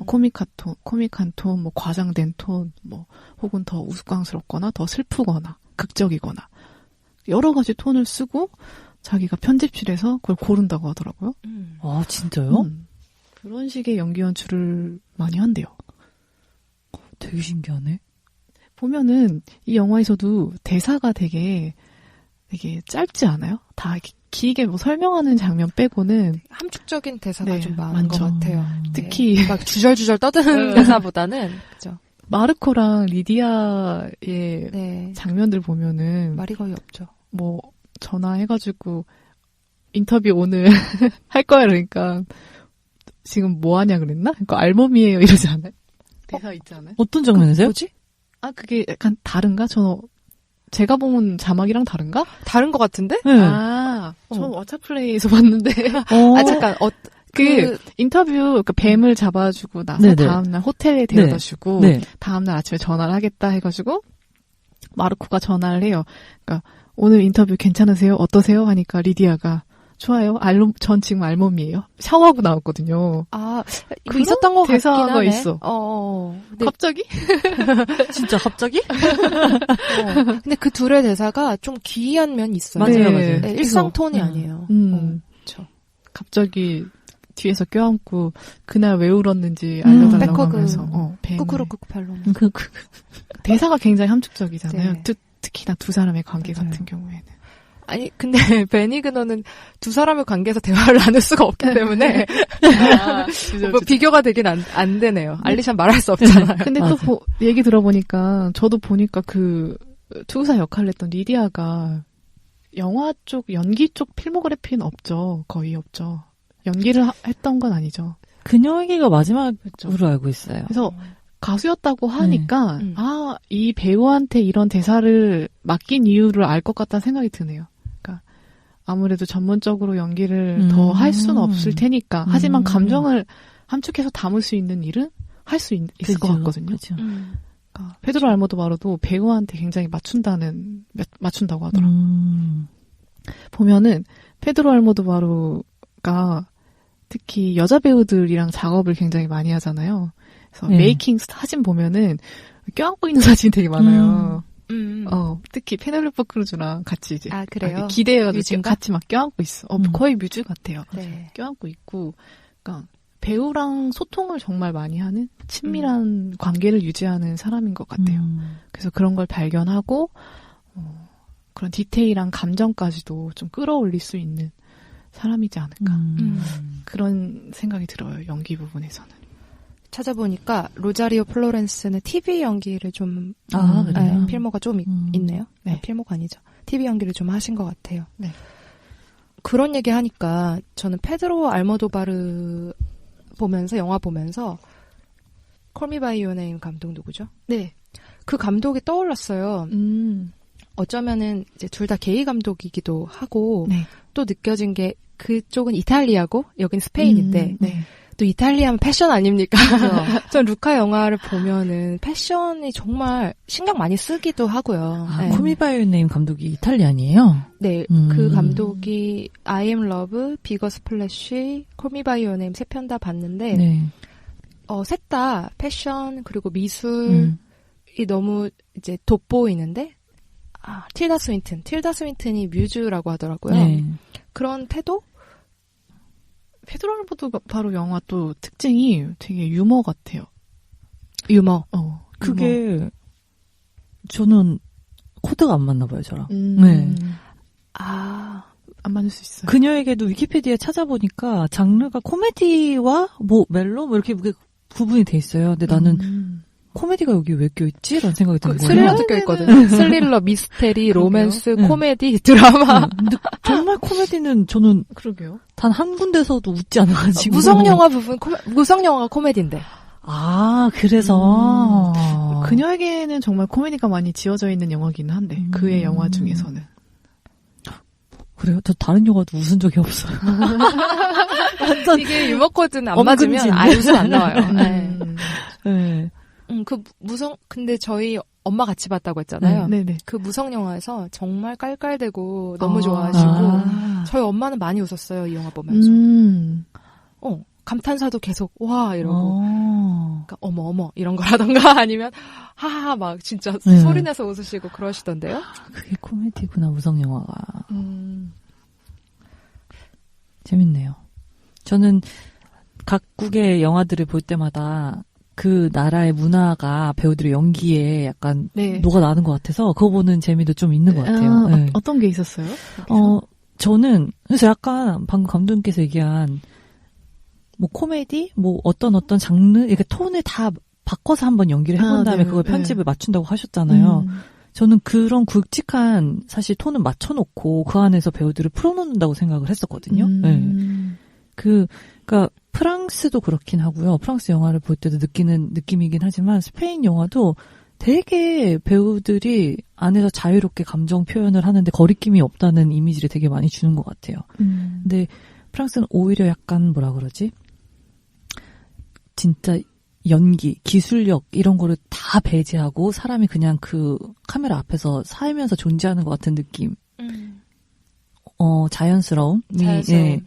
코믹한 톤, 뭐 과장된 톤, 뭐 혹은 더 우스꽝스럽거나 더 슬프거나 극적이거나 여러 가지 톤을 쓰고 자기가 편집실에서 그걸 고른다고 하더라고요. 아, 진짜요? 그런 식의 연기 연출을 많이 한대요. 되게 신기하네. 보면은 이 영화에서도 대사가 되게 짧지 않아요? 다 길게 뭐 설명하는 장면 빼고는 함축적인 대사가 네, 좀 많은 많죠. 것 같아요. 특히 네. 막 주절주절 떠드는 대사보다는 그죠. 마르코랑 리디아의 네. 장면들 보면은 말이 거의 없죠. 뭐 전화해가지고 인터뷰 오늘 할 거야 그러니까 지금 뭐 하냐 그랬나? 그러니까 알몸이에요 이러지 않아요? 대사 있지 않아요? 어떤 장면이세요? 뭐지? 아 그게 약간 다른가? 제가 본 자막이랑 다른가? 다른 것 같은데? 네. 아, 전 왓챠플레이에서 봤는데. 아 잠깐 인터뷰 그러니까 뱀을 잡아주고 나서 네네. 다음날 호텔에 데려다주고 네. 다음날 다음날 아침에 전화를 하겠다 해가지고 마르코가 전화를 해요. 그러니까 오늘 인터뷰 괜찮으세요? 어떠세요? 하니까 리디아가 좋아요. 전 지금 알몸이에요. 샤워하고 나왔거든요. 아, 이거 그런 있었던 것 같긴 대사가 하네. 있어. 근데, 갑자기? 진짜 갑자기? 근데 그 둘의 대사가 좀 기이한 면이 있어요. 맞아요, 네. 맞아요. 네, 일상 톤이 아니에요. 그렇죠. 갑자기 뒤에서 껴안고 그날 왜 울었는지 알려달라고 백허그. 하면서 쿠쿠로쿠쿠팔로. 대사가 굉장히 함축적이잖아요. 네. 특히나 두 사람의 관계 맞아요. 같은 경우에는. 아니 근데 베니그너는 두 사람의 관계에서 대화를 나눌 수가 없기 때문에 뭐 비교가 되긴 안 되네요. 알리샤 말할 수 없잖아요. 근데 또 얘기 들어보니까 저도 보니까 그 투구사 역할을 했던 리디아가 영화 쪽 연기 쪽 필모그래피는 없죠. 거의 없죠. 연기를 했던 건 아니죠. 그녀에게가 마지막으로 그렇죠. 알고 있어요. 그래서 가수였다고 하니까 네. 이 배우한테 이런 대사를 맡긴 이유를 알 것 같다는 생각이 드네요. 그러니까 아무래도 전문적으로 연기를 더 할 수는 없을 테니까 하지만 감정을 함축해서 담을 수 있는 일은 할 수 있을 것 같거든요. 그렇죠. 그러니까 페드로 알모도바르도 배우한테 굉장히 맞춘다고 하더라고요. 보면은 페드로 알모도바르가 특히 여자 배우들이랑 작업을 굉장히 많이 하잖아요. 그래서 메이킹 사진 보면은 껴안고 있는 사진이 되게 많아요. 특히 페넬로페 크루즈랑 같이 이제 그래요? 기대해가지고 뮤즈인가? 같이 막 껴안고 있어. 거의 뮤즈 같아요. 네. 껴안고 있고, 그러니까 배우랑 소통을 정말 많이 하는 친밀한 관계를 유지하는 사람인 것 같아요. 그래서 그런 걸 발견하고 그런 디테일한 감정까지도 좀 끌어올릴 수 있는 사람이지 않을까. 그런 생각이 들어요. 연기 부분에서는. 찾아보니까 로자리오 플로렌스는 TV 연기를 좀 그래요? 필모가 좀 있네요. 네. 필모가 아니죠. TV 연기를 좀 하신 것 같아요. 네. 그런 얘기 하니까 저는 페드로 알모도바르 보면서 영화 보면서 Call Me By Your Name 감독 누구죠? 네. 그 감독이 떠올랐어요. 어쩌면은 이제 둘 다 게이 감독이기도 하고 네. 또 느껴진 게 그쪽은 이탈리아고 여긴 스페인인데 네. 또 이탈리아면 패션 아닙니까? 전 루카 영화를 보면은 패션이 정말 신경 많이 쓰기도 하고요. 아, 네. 코미바이오네임 감독이 이탈리안이에요? 네, 그 감독이 I Am Love, 비거 스플래시, Call Me By Your Name 3편 다 봤는데 네. 셋 다 패션 그리고 미술이 너무 이제 돋보이는데 틸다 스윈튼이 뮤즈라고 하더라고요. 네. 그런 태도? 페드로 알모도바르 영화 또 특징이 되게 유머 같아요. 유머. 그게 저는 코드가 안 맞나 봐요, 저랑. 네. 안 맞을 수 있어요. 그녀에게도 위키피디아에 찾아보니까 장르가 코미디와 뭐 멜로 뭐 이렇게 구분이 돼 있어요. 근데 나는 코미디가 여기 왜 껴있지? 라는 생각이 드는 거예요. 스릴러도 껴있거든요. 스릴러, 미스테리, 로맨스, 코미디, 드라마. 근데 정말 코미디는 저는 그러게요. 단 한 군데서도 웃지 않아가지고. 무성영화 부분, 무성영화가 코미디인데. 아, 그래서. 그녀에게는 정말 코미디가 많이 지어져 있는 영화긴 한데, 그의 영화 중에서는. 그래요? 저 다른 영화도 웃은 적이 없어요. 완전 이게 유머 코드는 안 맞으면 웃음 안 나와요. 네. 근데 저희 엄마 같이 봤다고 했잖아요. 네네. 그 무성 영화에서 정말 깔깔대고 너무 좋아하시고 저희 엄마는 많이 웃었어요, 이 영화 보면서. 감탄사도 계속 와 이러고 그러니까 어머 이런 거라던가 아니면 하하 막 진짜 소리내서 웃으시고 그러시던데요. 그게 코미디구나, 무성 영화가. 재밌네요. 저는 각국의 영화들을 볼 때마다 그 나라의 문화가 배우들의 연기에 약간 녹아나는 것 같아서 그거 보는 재미도 좀 있는 것 같아요. 네. 어떤 게 있었어요? 저는 그래서 약간 방금 감독님께서 얘기한 뭐 코미디, 뭐 어떤 장르 이렇게 톤을 다 바꿔서 한번 연기를 해본 다음에 그걸 편집을 맞춘다고 하셨잖아요. 저는 그런 굵직한 사실 톤을 맞춰놓고 그 안에서 배우들을 풀어놓는다고 생각을 했었거든요. 네. 그러니까 프랑스도 그렇긴 하고요. 프랑스 영화를 볼 때도 느끼는 느낌이긴 하지만 스페인 영화도 되게 배우들이 안에서 자유롭게 감정 표현을 하는데 거리낌이 없다는 이미지를 되게 많이 주는 것 같아요. 근데 프랑스는 오히려 약간 뭐라 그러지? 진짜 연기, 기술력 이런 거를 다 배제하고 사람이 그냥 그 카메라 앞에서 살면서 존재하는 것 같은 느낌. 자연스러움이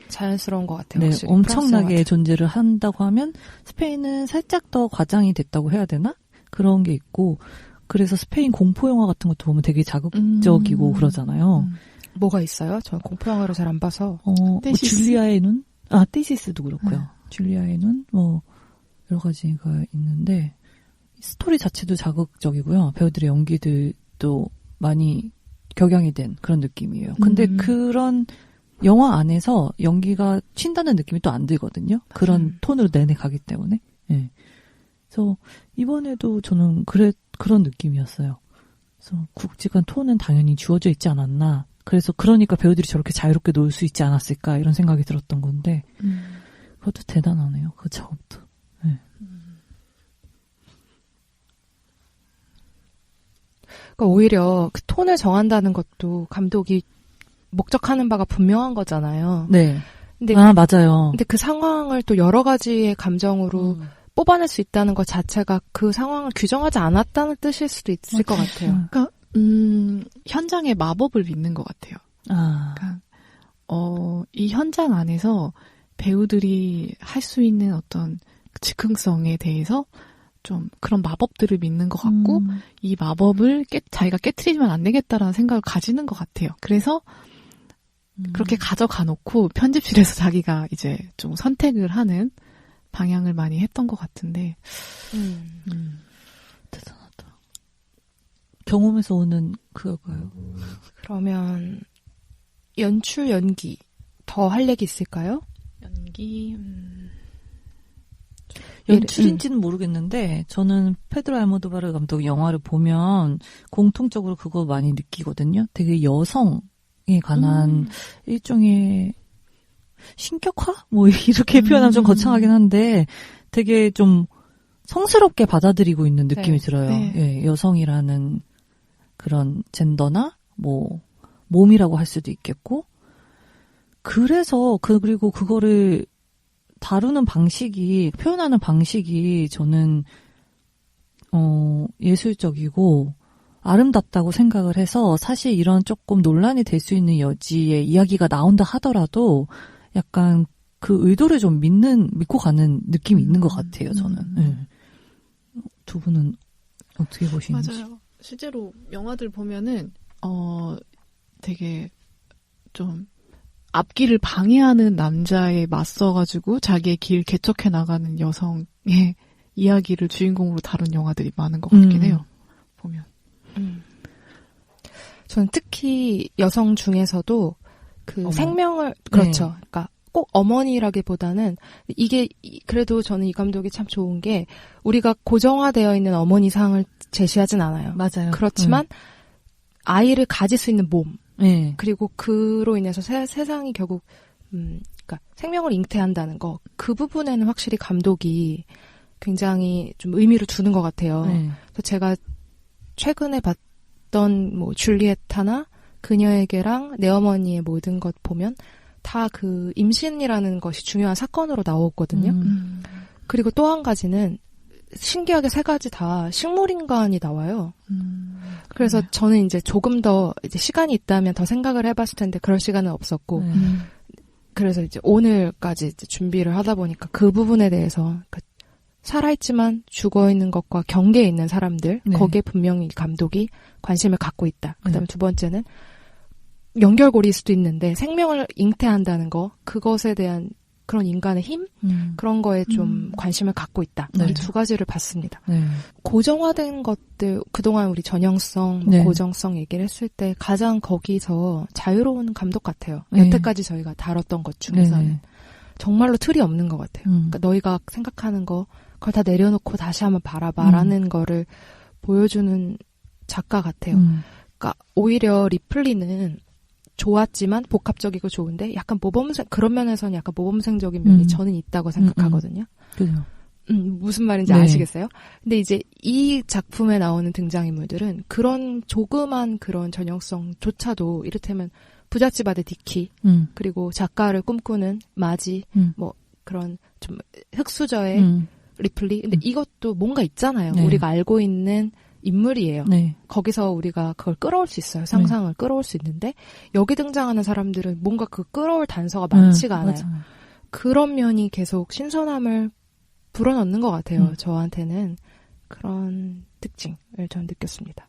자연스러운 것 같아요. 네, 엄청나게 존재를 한다고 하면 스페인은 살짝 더 과장이 됐다고 해야 되나? 그런 게 있고 그래서 스페인 공포 영화 같은 것도 보면 되게 자극적이고 그러잖아요. 뭐가 있어요? 전 공포 영화를 잘 안 봐서. 뭐 줄리아의 눈? 띠시스도 그렇고요. 줄리아의 눈? 뭐 여러 가지가 있는데 스토리 자체도 자극적이고요. 배우들의 연기들도 많이 격양이 된 그런 느낌이에요. 근데 그런 영화 안에서 연기가 튄다는 느낌이 또 안 들거든요. 그런 톤으로 내내 가기 때문에. 네. 그래서 이번에도 저는 그런 느낌이었어요. 그래서 굵직한 톤은 당연히 주어져 있지 않았나. 그래서 그러니까 배우들이 저렇게 자유롭게 놀 수 있지 않았을까 이런 생각이 들었던 건데 그것도 대단하네요. 그 작업도. 네. 그러니까 오히려 그 톤을 정한다는 것도 감독이 목적하는 바가 분명한 거잖아요. 네. 근데 맞아요. 근데 그 상황을 또 여러 가지의 감정으로 뽑아낼 수 있다는 것 자체가 그 상황을 규정하지 않았다는 뜻일 수도 있을 것 같아요. 그러니까 현장의 마법을 믿는 것 같아요. 그러니까 이 현장 안에서 배우들이 할 수 있는 어떤 즉흥성에 대해서 좀 그런 마법들을 믿는 것 같고 이 마법을 자기가 깨트리면 안 되겠다라는 생각을 가지는 것 같아요. 그래서 그렇게 가져가 놓고 편집실에서 자기가 이제 좀 선택을 하는 방향을 많이 했던 것 같은데 대단하다. 경험에서 오는 그거요. 그러면 연출, 연기 더 할 얘기 있을까요? 연기 연출인지는 모르겠는데 저는 페드로 알모도바르 감독 영화를 보면 공통적으로 그거 많이 느끼거든요. 되게 여성에 관한 일종의 신격화? 뭐 이렇게 표현하면 좀 거창하긴 한데 되게 좀 성스럽게 받아들이고 있는 느낌이 들어요. 네. 예, 여성이라는 그런 젠더나 뭐 몸이라고 할 수도 있겠고 그래서 그리고 그거를 다루는 방식이 표현하는 방식이 저는 예술적이고 아름답다고 생각을 해서 사실 이런 조금 논란이 될 수 있는 여지의 이야기가 나온다 하더라도 약간 그 의도를 좀 믿고 가는 느낌이 있는 것 같아요, 저는. 네. 두 분은 어떻게 보시는지. 맞아요. 실제로 영화들 보면은, 되게 좀 앞길을 방해하는 남자에 맞서가지고 자기의 길 개척해 나가는 여성의 이야기를 주인공으로 다룬 영화들이 많은 것 같긴 해요. 보면. 저는 특히 여성 중에서도 그 어머. 생명을 그렇죠. 네. 그러니까 꼭 어머니라기보다는 이게 그래도 저는 이 감독이 참 좋은 게 우리가 고정화되어 있는 어머니상을 제시하진 않아요. 맞아요. 그렇지만 아이를 가질 수 있는 몸 네. 그리고 그로 인해서 세상이 결국 그러니까 생명을 잉태한다는 거 그 부분에는 확실히 감독이 굉장히 좀 의미를 두는 것 같아요. 네. 그래서 제가 최근에 봤던 뭐 줄리에타나 그녀에게랑 내 어머니의 모든 것 보면 다 그 임신이라는 것이 중요한 사건으로 나오거든요. 그리고 또 한 가지는 신기하게 세 가지 다 식물인간이 나와요. 그래서 저는 이제 조금 더 이제 시간이 있다면 더 생각을 해봤을 텐데 그럴 시간은 없었고 그래서 이제 오늘까지 이제 준비를 하다 보니까 그 부분에 대해서 살아있지만 죽어있는 것과 경계에 있는 사람들 네. 거기에 분명히 감독이 관심을 갖고 있다. 그다음에 두 번째는 연결고리일 수도 있는데 생명을 잉태한다는 거 그것에 대한 그런 인간의 힘 그런 거에 좀 관심을 갖고 있다. 네. 이 두 가지를 봤습니다. 네. 고정화된 것들 그동안 우리 전형성, 네. 고정성 얘기를 했을 때 가장 거기서 자유로운 감독 같아요. 네. 여태까지 저희가 다뤘던 것 중에서는 네. 정말로 틀이 없는 것 같아요. 그러니까 너희가 생각하는 거 그걸 다 내려놓고 다시 한번 바라봐라는 거를 보여주는 작가 같아요. 그러니까 오히려 리플리는 좋았지만 복합적이고 좋은데 약간 모범생 그런 면에서는 약간 모범생적인 면이 저는 있다고 생각하거든요. 그죠. 무슨 말인지 네. 아시겠어요? 근데 이제 이 작품에 나오는 등장인물들은 그런 조그만 그런 전형성조차도 이를테면 부잣집 아들 디키 그리고 작가를 꿈꾸는 마지 뭐 그런 좀 흑수저의 리플리 근데 이것도 뭔가 있잖아요. 네. 우리가 알고 있는 인물이에요. 네. 거기서 우리가 그걸 끌어올 수 있어요. 상상을 끌어올 수 있는데 여기 등장하는 사람들은 뭔가 그 끌어올 단서가 많지가 않아요. 맞아요. 그런 면이 계속 신선함을 불어넣는 것 같아요. 저한테는 그런 특징을 전 느꼈습니다.